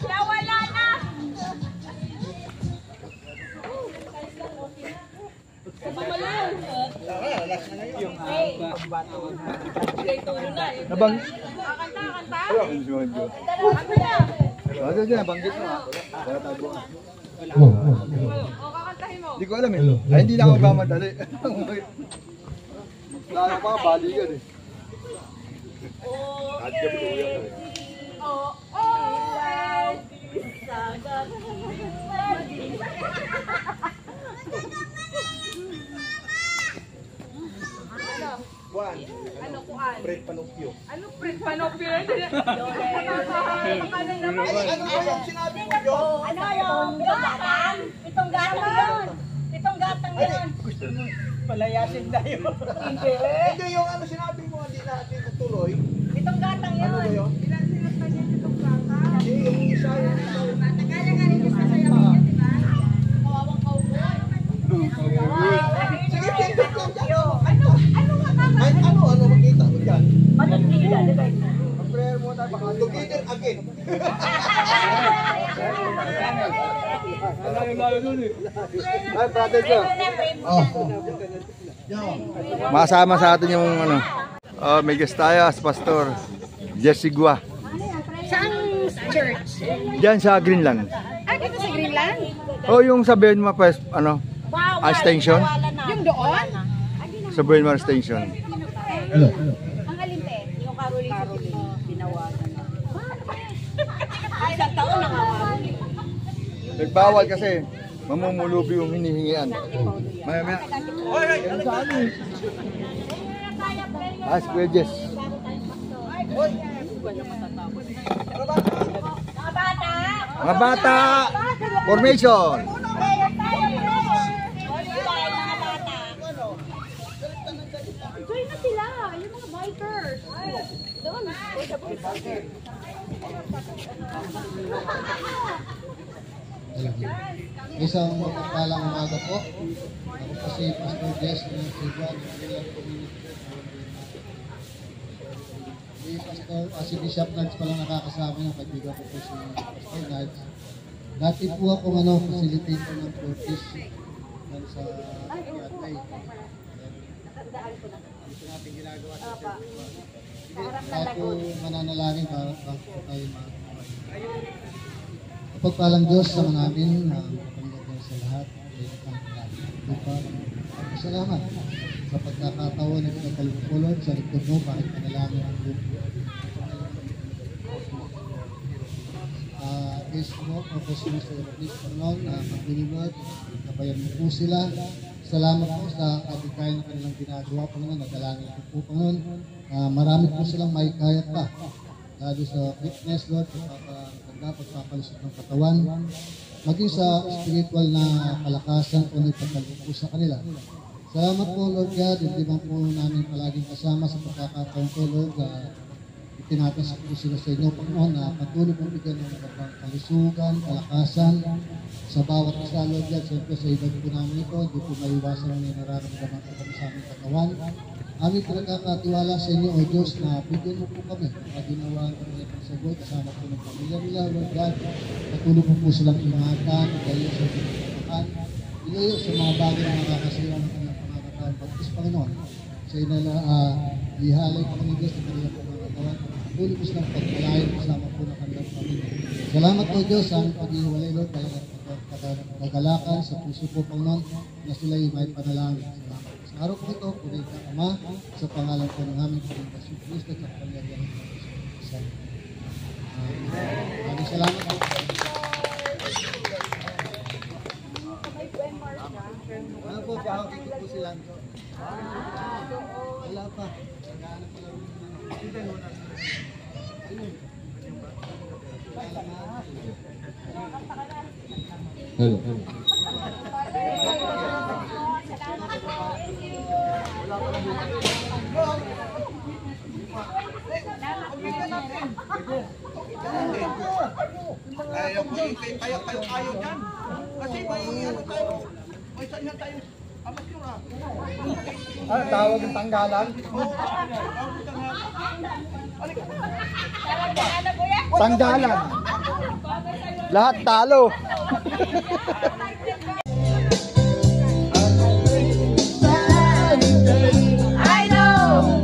Nawala na. Nabang... Kanta. Ano dyan, nabanggit mo. Wala tayo bukas. O, kakantahin mo. Hindi ko alam eh. Ay, hindi lang ako mamadali. Lalo pa, baligan eh. Ano kuan? Fred Panopio. Ano Fred Panopio? Ano yung sinabi mo, John? Ano yung gatang? Itong gatang yun. Itong gatang yun. Palayasin tayo. Hindi yung ano sinabi mo, hindi natin tutuloy. Itong gatang yun. Ano ba yun? Hindi, yung isa yun. Kaya nga rin gusto sa'yo yun, di ba? Kawawang cowboy. Sige, pindot lang dyan. Ano nga kaka? Ay, ano makita mo dyan? Matutila, di ba? Prayer mo tayo, baka together again. Ay, brother ko. Masama sa atin yung ano. May guest tayo, Pastor Jesse Gua. Saan church? Diyan sa Greenland. Dito sa Greenland? O yung sa Benmar, ano? Station? Yung doon? Sa Benmar Station. Ang alinte, yung Caroline. Tinawagan na. Isang taon na nga. Nagbawal kasi mamumulubi yung hinihingian. Maya. Yan sa amin. Ask Bridges. Mga bata! Formation! Join na sila, yung mga bikers. Doon. Isang mapagpalang umaga po. Ako po si Pastor Jess ng Cebuan. Si Bishop Nance pala nakakasama niya. Kaibigan ko po si Pastor Nance. Dati po ako facilitator ng Fortis sa Yatay. Ito natin ginagawa sa Cebuan. Ako mananalangin para po tayo pagpalang Diyos sa namin na kapanggitan sa lahat ay salamat sa pagkakataon na pinagkalupulod sa likod mo para panalangin ang grupo. Is mo, Propos mo sa Euclid Panginoon na maglilingod, nabayan mo po sila. Salamat po sa kadikayan na kanilang ginagawa, Panginoon, nadalangin ko po, Panginoon. Marami po silang may kaya pa, lalo sa fitness, Lord, pagpapalusot ng katawan, maging sa spiritual na kalakasan kung ipagkaloob po sa kanila. Salamat po, Lord God, hindi man po namin palaging kasama sa pagkakataon ko, Lord, itinatas po sila sa inyo, Panginoon, na patuloy pong bigyan ng magandang kalusugan, kalakasan, sa bawat isa, Lord God, siyempre sa edad po namin ito, hindi po maiwasan ang nararamdaman ko kami sa aming katawan. Aming pinagkakatiwala sa inyo, O Diyos, na bigyan mo po kami na ginawa ng kanilang sagot, kasama po ng pamilya nila, Lord God, patuloy po silang ingatan, igayon sa pinagkakataan, igayon sa mga bagay na makakasira ng kanilang pangakataan, pagkis, Panginoon, sa inala, ihalay po ng Diyos ng kanilang pangakatawan, patuloy po silang pagpalayan kasama po ng kanilang pamilya. Salamat po, Diyos, sa aming pag-iwalay, Lord, talagang pagkalakan sa puso po, Panginoon, na sila'y may panalangin. Salamat. Sa araw po ito, punay ka, Ama, sa pangalan po ng aming Panginoon Yesu Cristo at sa pangyarihan ng Diyos. Maraming salamat po. Ano po, dito po sila. Wala pa. Naghahanap pa lang. Hello. Ayaw ko yung kayo dyan. Kasi may ano tayo, may saan tayo, amas yun Tawag ng tanggalan? Tawag na ano, kuya? Tanggalan. Lahat talo. I know!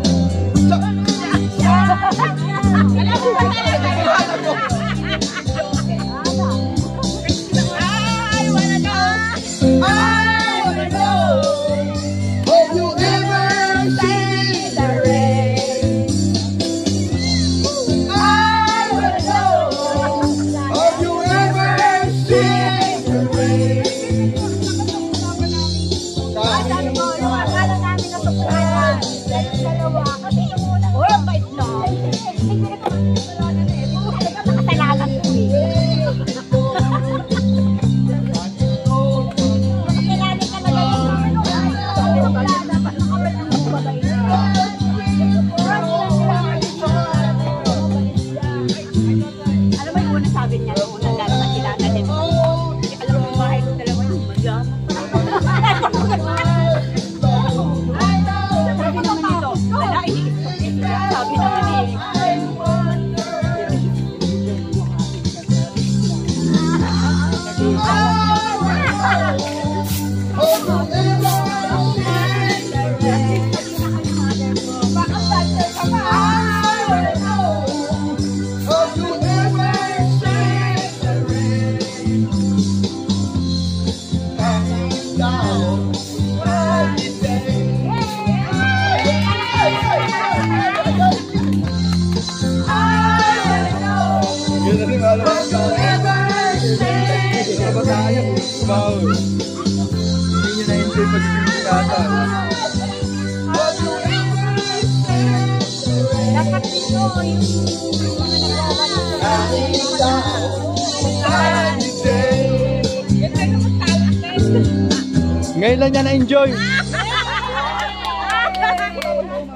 Ngayon lang niya na-enjoy.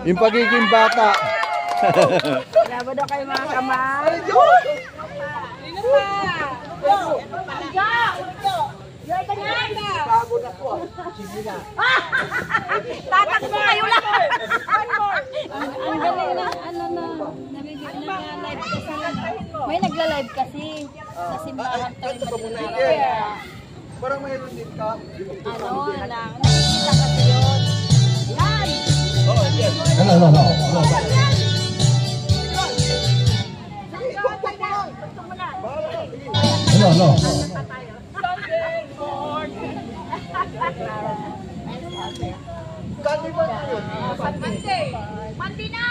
Yung pagiging bata. Labo daw kayo mga kamay. Tatakbo kayo lang! Ang galing na, ano na, nag-live kasi. May nagla-live kasi sa simbahan to. Parang mayroon din ka. Ano lang, nakikita kasi yun. Yan! Mandi na!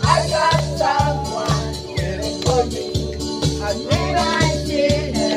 I got someone waiting for me. I need I see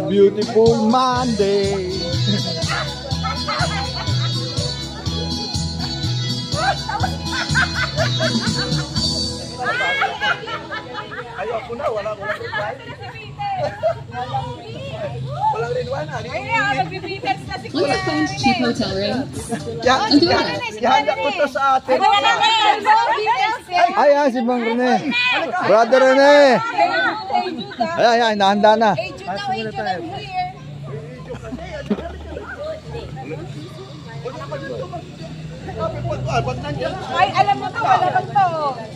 beautiful Monday. Ayoko na, wala ko na. Walang rinwana. Once find cheap hotel rates. Ihanda ko to sa atin. Ay, si Bang Rene. Brother Rene. Ay, nahanda na. Ay, alam mo to, wala lang to.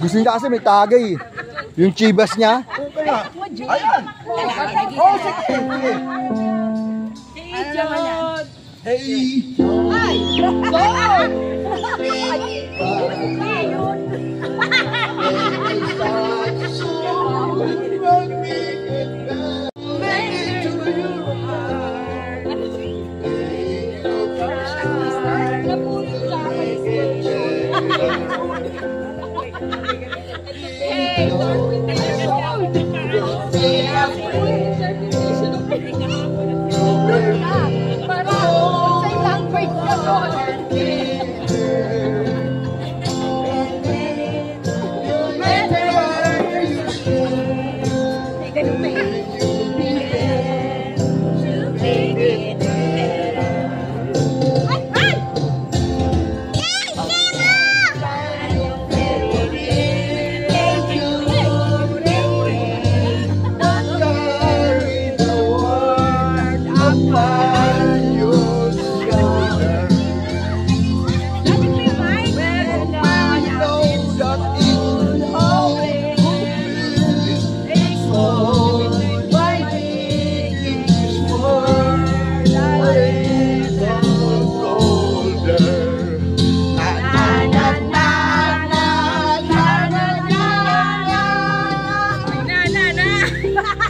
Gusto niya kasi may tagay. Yung chibas niya. Ayan. Oh, sige. Hey. Ay! Go!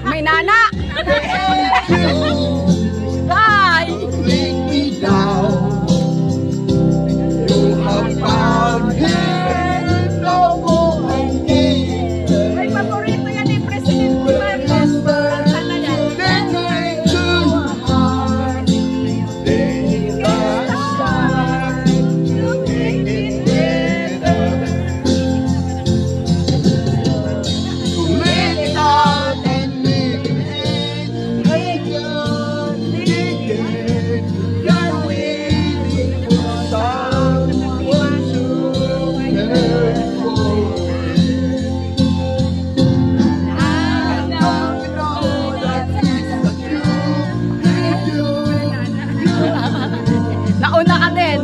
May nana! Bye! May paborito yan eh, President Marcos. Sana yan. Nauna ka din.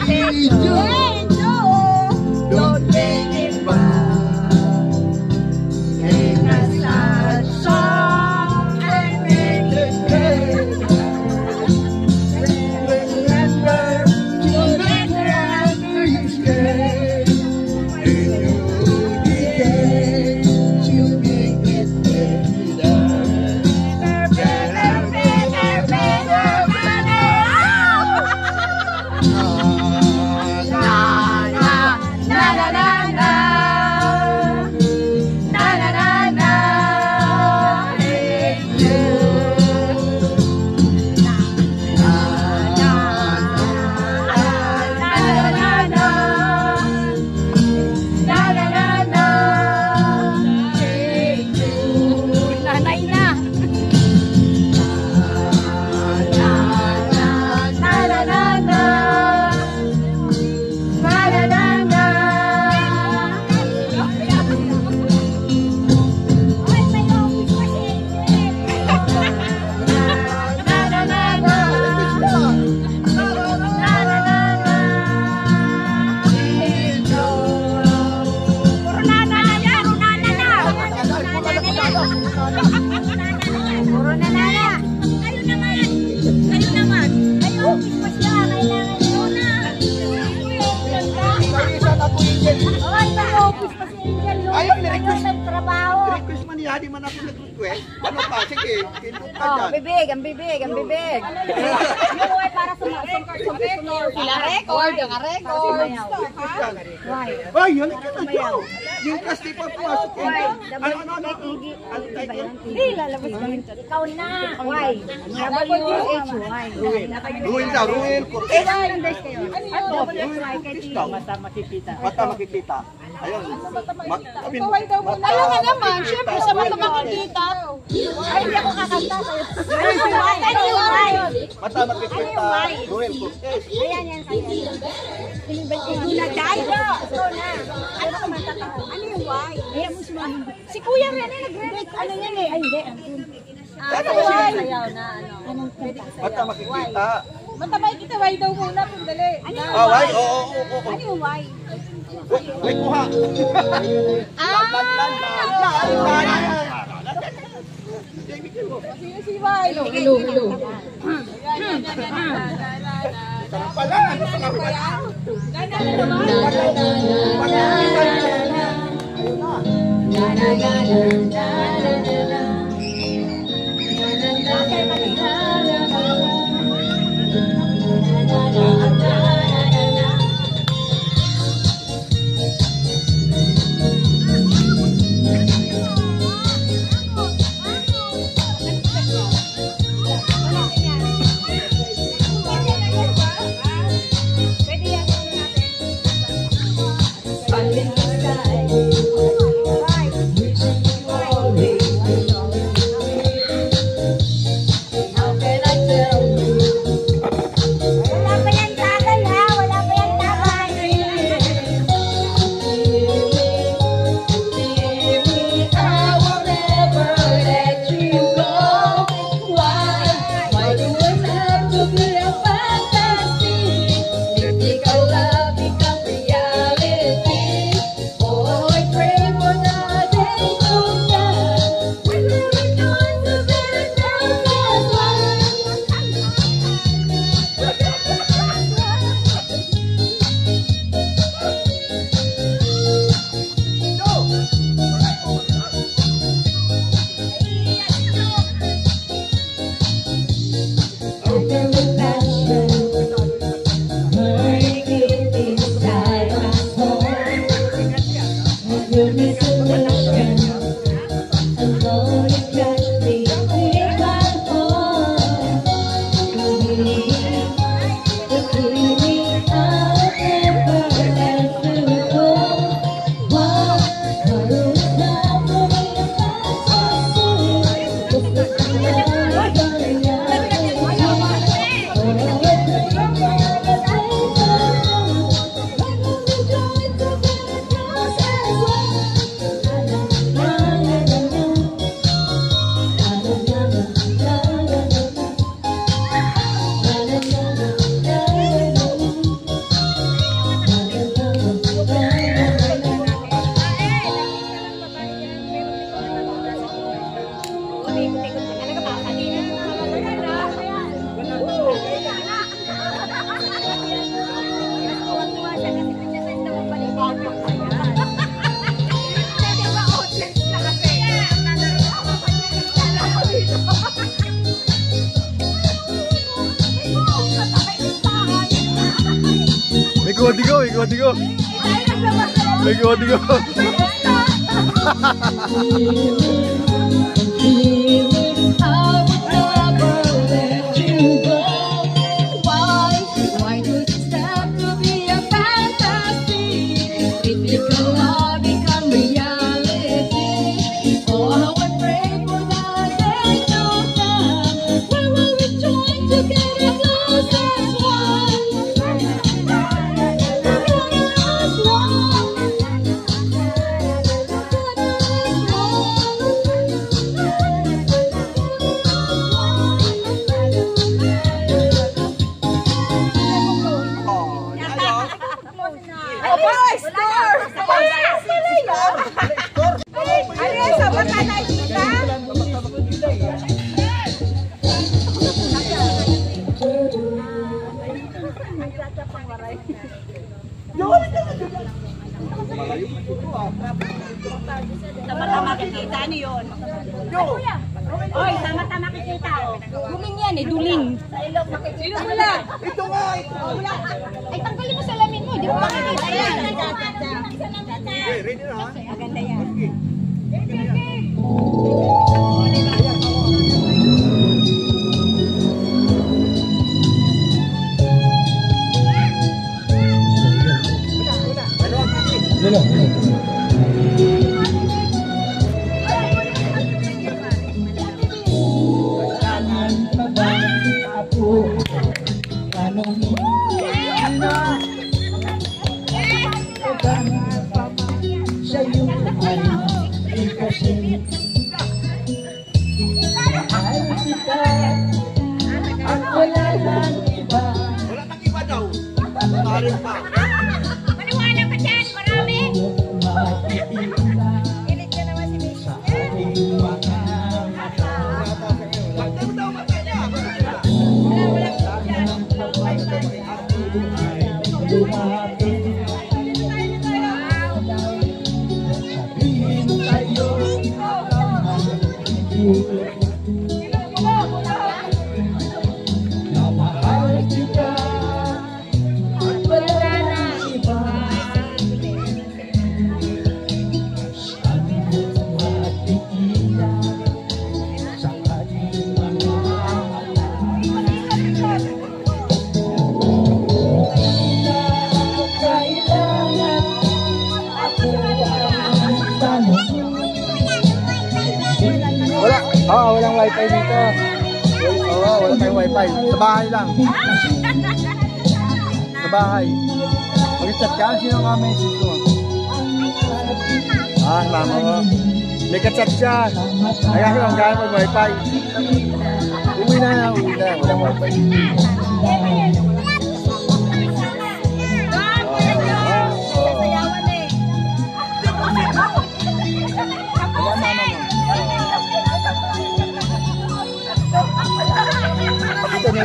Hey, Joe. Don't take it back. Take a sad song and make it good. Remember to never after you stay. In your decay, to make it better. Better, better, better, better. Nanay na. Puro na nana. Kayo naman. Kayo naman. Kayo, Christmas na. Kailangan nyo na. Isa na po, Angel. Ay, may office pa si Angel. Ayun, Ayaw nagtrabaho. Request man nga di man ako nag-request. Ano pa? Sige, kindot ka Oh, dyan. bibig, ang bibig, ang bibig. Yung way para sumayaw. Sila record, yung record. Ay, yan ka na dyan. Yung kasi pa pumasok ko. Ano? Ano tayo? Hindi, lalabas kami. Ikaw na. Why? W-H-Y. Ruel daw, Ruel Cortez. W-H-Y kay Tito. Mata makikita. Mata makikita. Ayun. Ayaw nga naman, syempre sa mata makikita. Ay, hindi ako kakanta sa'yo. Ano yung why? Mata makikita, Ruel Cortez. Ayan, yan sa'yo. Pinagay na. Ano ka matataka? Ano yung why? Ayan mo sumahin. Si Kuya Rene nagre-rec. Ano yan eh? Ay, hindi. Ano why? Anong kanta? Mata makikita. Matabay kita, why daw muna, pundali. Ano yung Ah, why? why? Oo. Ano yung why? May kuha. Si why? Hello. Pala, ano pa nga ba? Wala pa yan tagal ha, wala pa yan tagal. May kodigo. May kodigo. Tama-tama kikita, ano yun? Oy, tama-tama kikita. Duling yan eh, duling. Sino wala? Ito nga, ito. Ay, tanggalin mo salamin mo, di mo makikita yan. Okay, ready na ha? Maganda yan. Wala nang iba daw. Maaaring pa. Maniwala ka dyan, marami. Kilit ka naman si Miss. Magdaro daw matay na. Walang wifi dito. Wala tayong wifi. Sa bahay lang. Sa bahay. Mag-chat ka, sino ka message ko? Mama ko. May ka-chat siya. Ay kasi kaya mag-wifi. Uwi na. Walang wifi. Ito na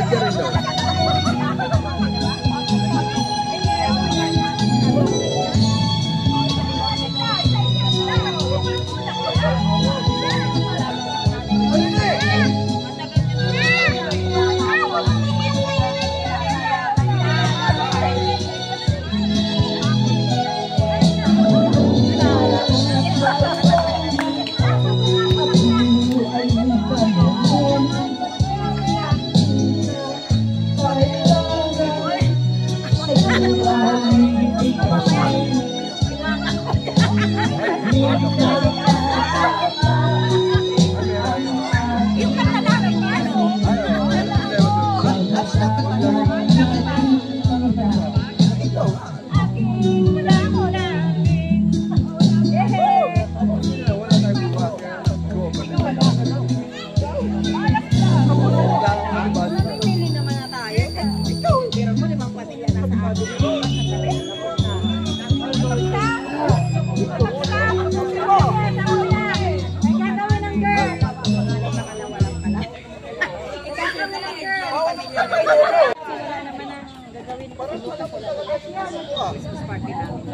rin daw.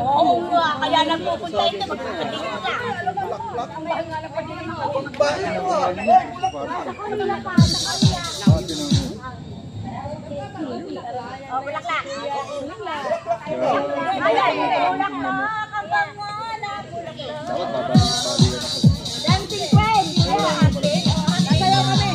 Oo nga, kaya lang pupunta ito, magpapatingin na. Bulaklak. Bulaklak, kabangan, bulaklak. Dancing Queen. Nasayaw kami.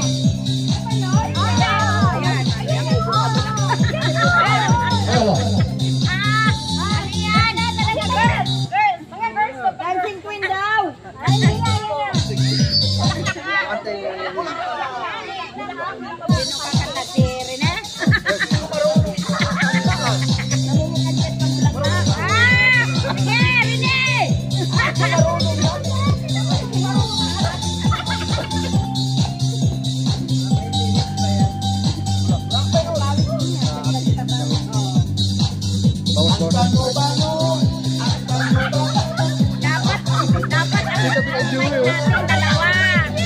Dancing Queen daw.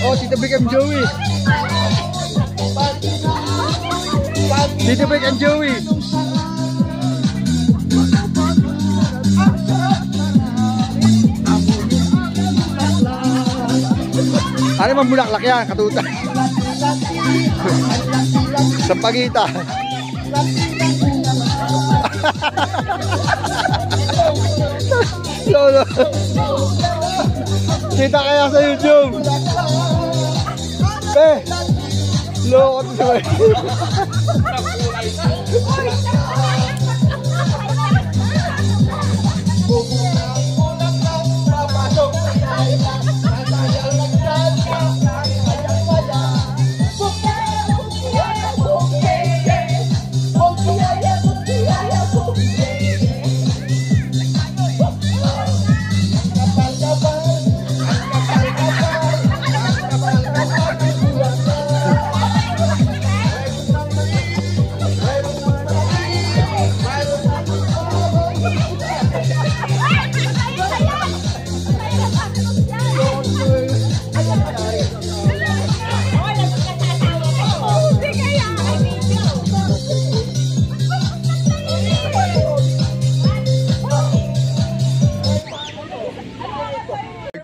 Oh, Tita Vic and Joey. Tita Vic and Joey. Ano mang bulaklak yan, katuta. Sa pagita. Lolo. Kita kaya sa YouTube. Loko to siya.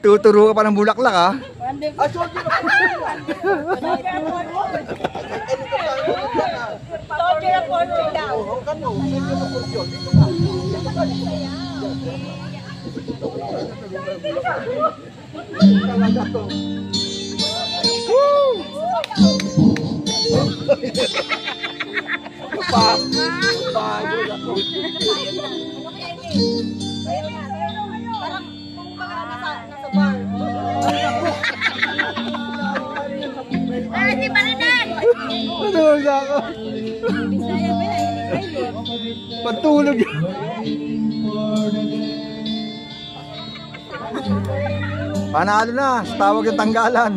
Tuturo ka pa ng bulaklak ha? Di ba nanan? Patulog ako. Patulog. Panalo na, tawag yung tanggalan.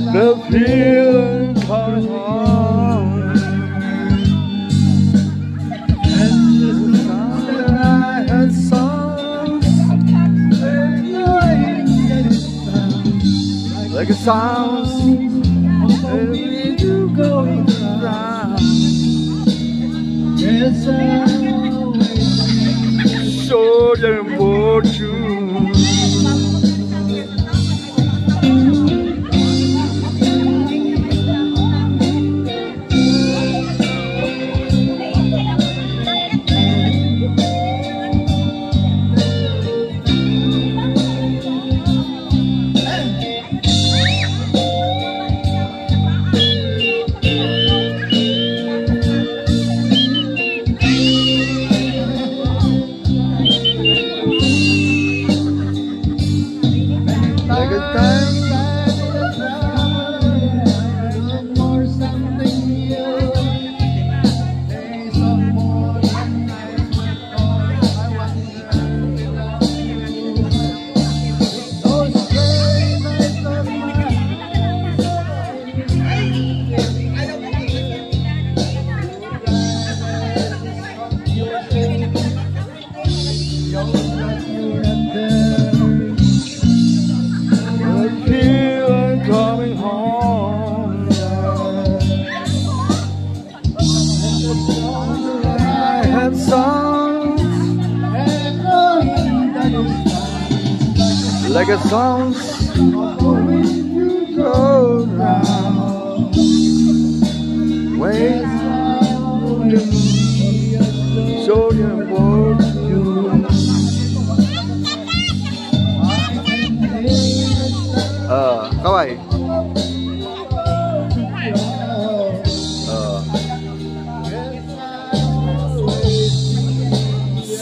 The feeling comes on. Like a sound, and we do go around. Yes, so damn fortune. Like a song go round, ways show you what you kawai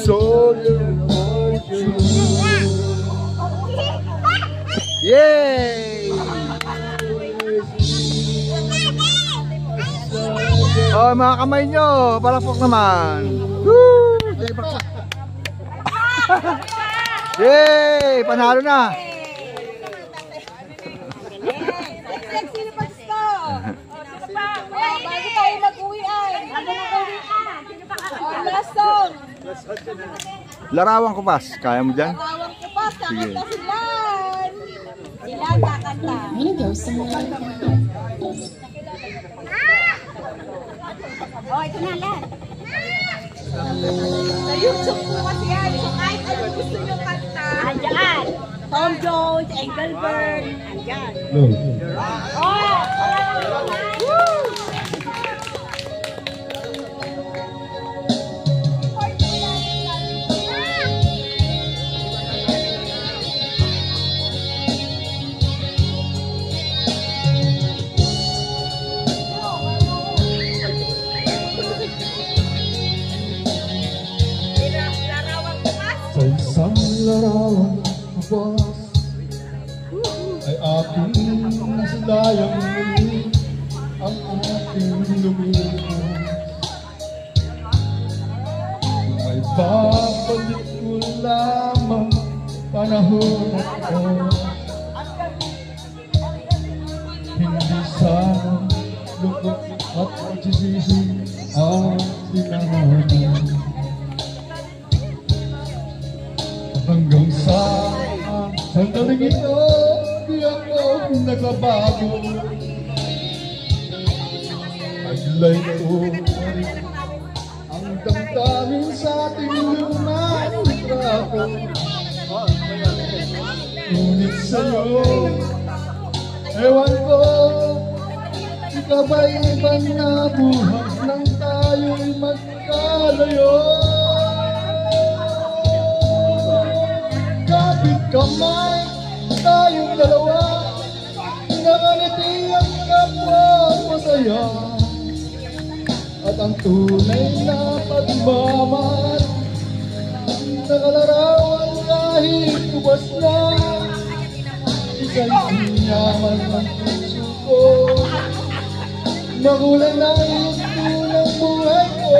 show you what you yay! Oh, mga kamay nyo, palakpak naman. Woo! Yay! Panalo na. Sino pa gusto? Bago tayo mag-uwian. Last song. Larawan ko pas. Kaya mo dyan? Larawan ko pas. Kakanta sila. Sila kakanta. I'm gonna go somewhere. Oh, ito na lang. Sa YouTube po kasi yan. So kahit ano gusto nyo kanta. Andyan. Tom Jones, Engelbert. Andyan. Oh, Sa isang larawan bukas ay aking nasdayang muli ang aking lumipas. May babalik ko lamang panahon ito. Hindi sana lungkot at pagsisisi ang dinaanan. Hanggang sa sandaling ito, di ako nagbabago. Taglay ko pa rin ang damdamin sa ating lumang litrato. Ngunit sa'yo, ewan ko, ikaw ba'y ibang nabuhat nang tayo'y magkalayo? Kapit kamay, tayong dalawa, nakangiti ang kapwa masaya. At ang tunay na pagmamahal, nakalarawan kahit kubas na. Ika'y sinyaman ng puso ko, makulay na ito ng buhay ko.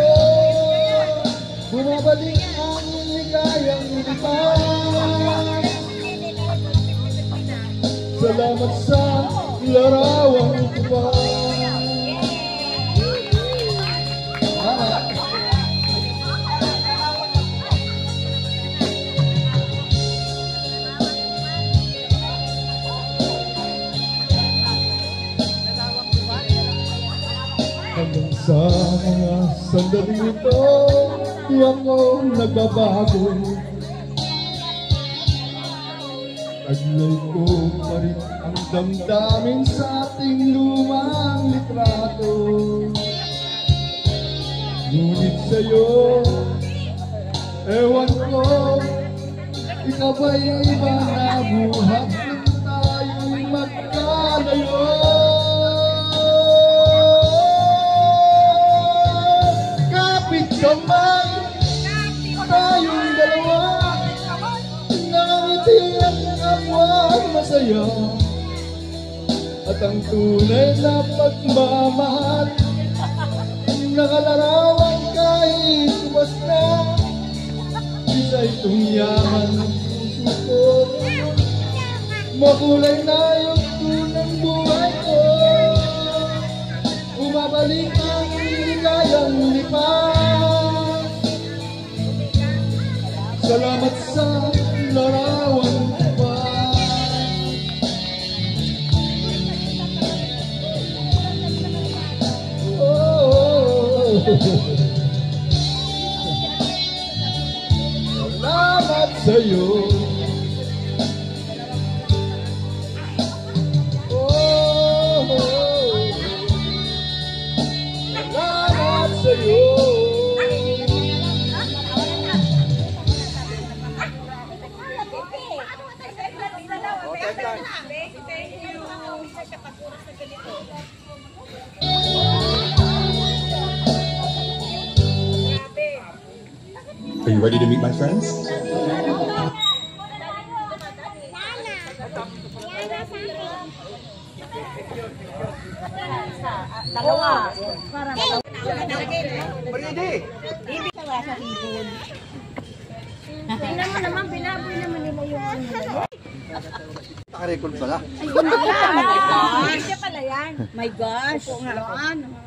Bumabalik ang ligayang lipas. Salamat sa larawang iba. Hanggang sa mga sandali ito, di ako nagbabago. Taglay ko pa rin ang damdamin sa ating lumang litrato. Ngunit sa'yo, ewan ko, ikaw ba'y iba na buhat nang tayo'y magkalayo? Kapit kamay, tayong dalawa, nangiti ang kapwa masaya. At ang tunay na pagmamahal, nakalarawan kahit kubas na. Isa itong yaman ng puso ko, makulay na yung tunang buhay ko. Umabalik ang ligayang lipas. Salamat sa larawan pa. Salamat sa'yo. Salamat sa'yo. Are you ready to meet my friends? Dalawa. Ready? Tingnan mo naman, binaboy naman nila yung Naka-record pala. Ay, siya pala yan. My gosh. Oo nga.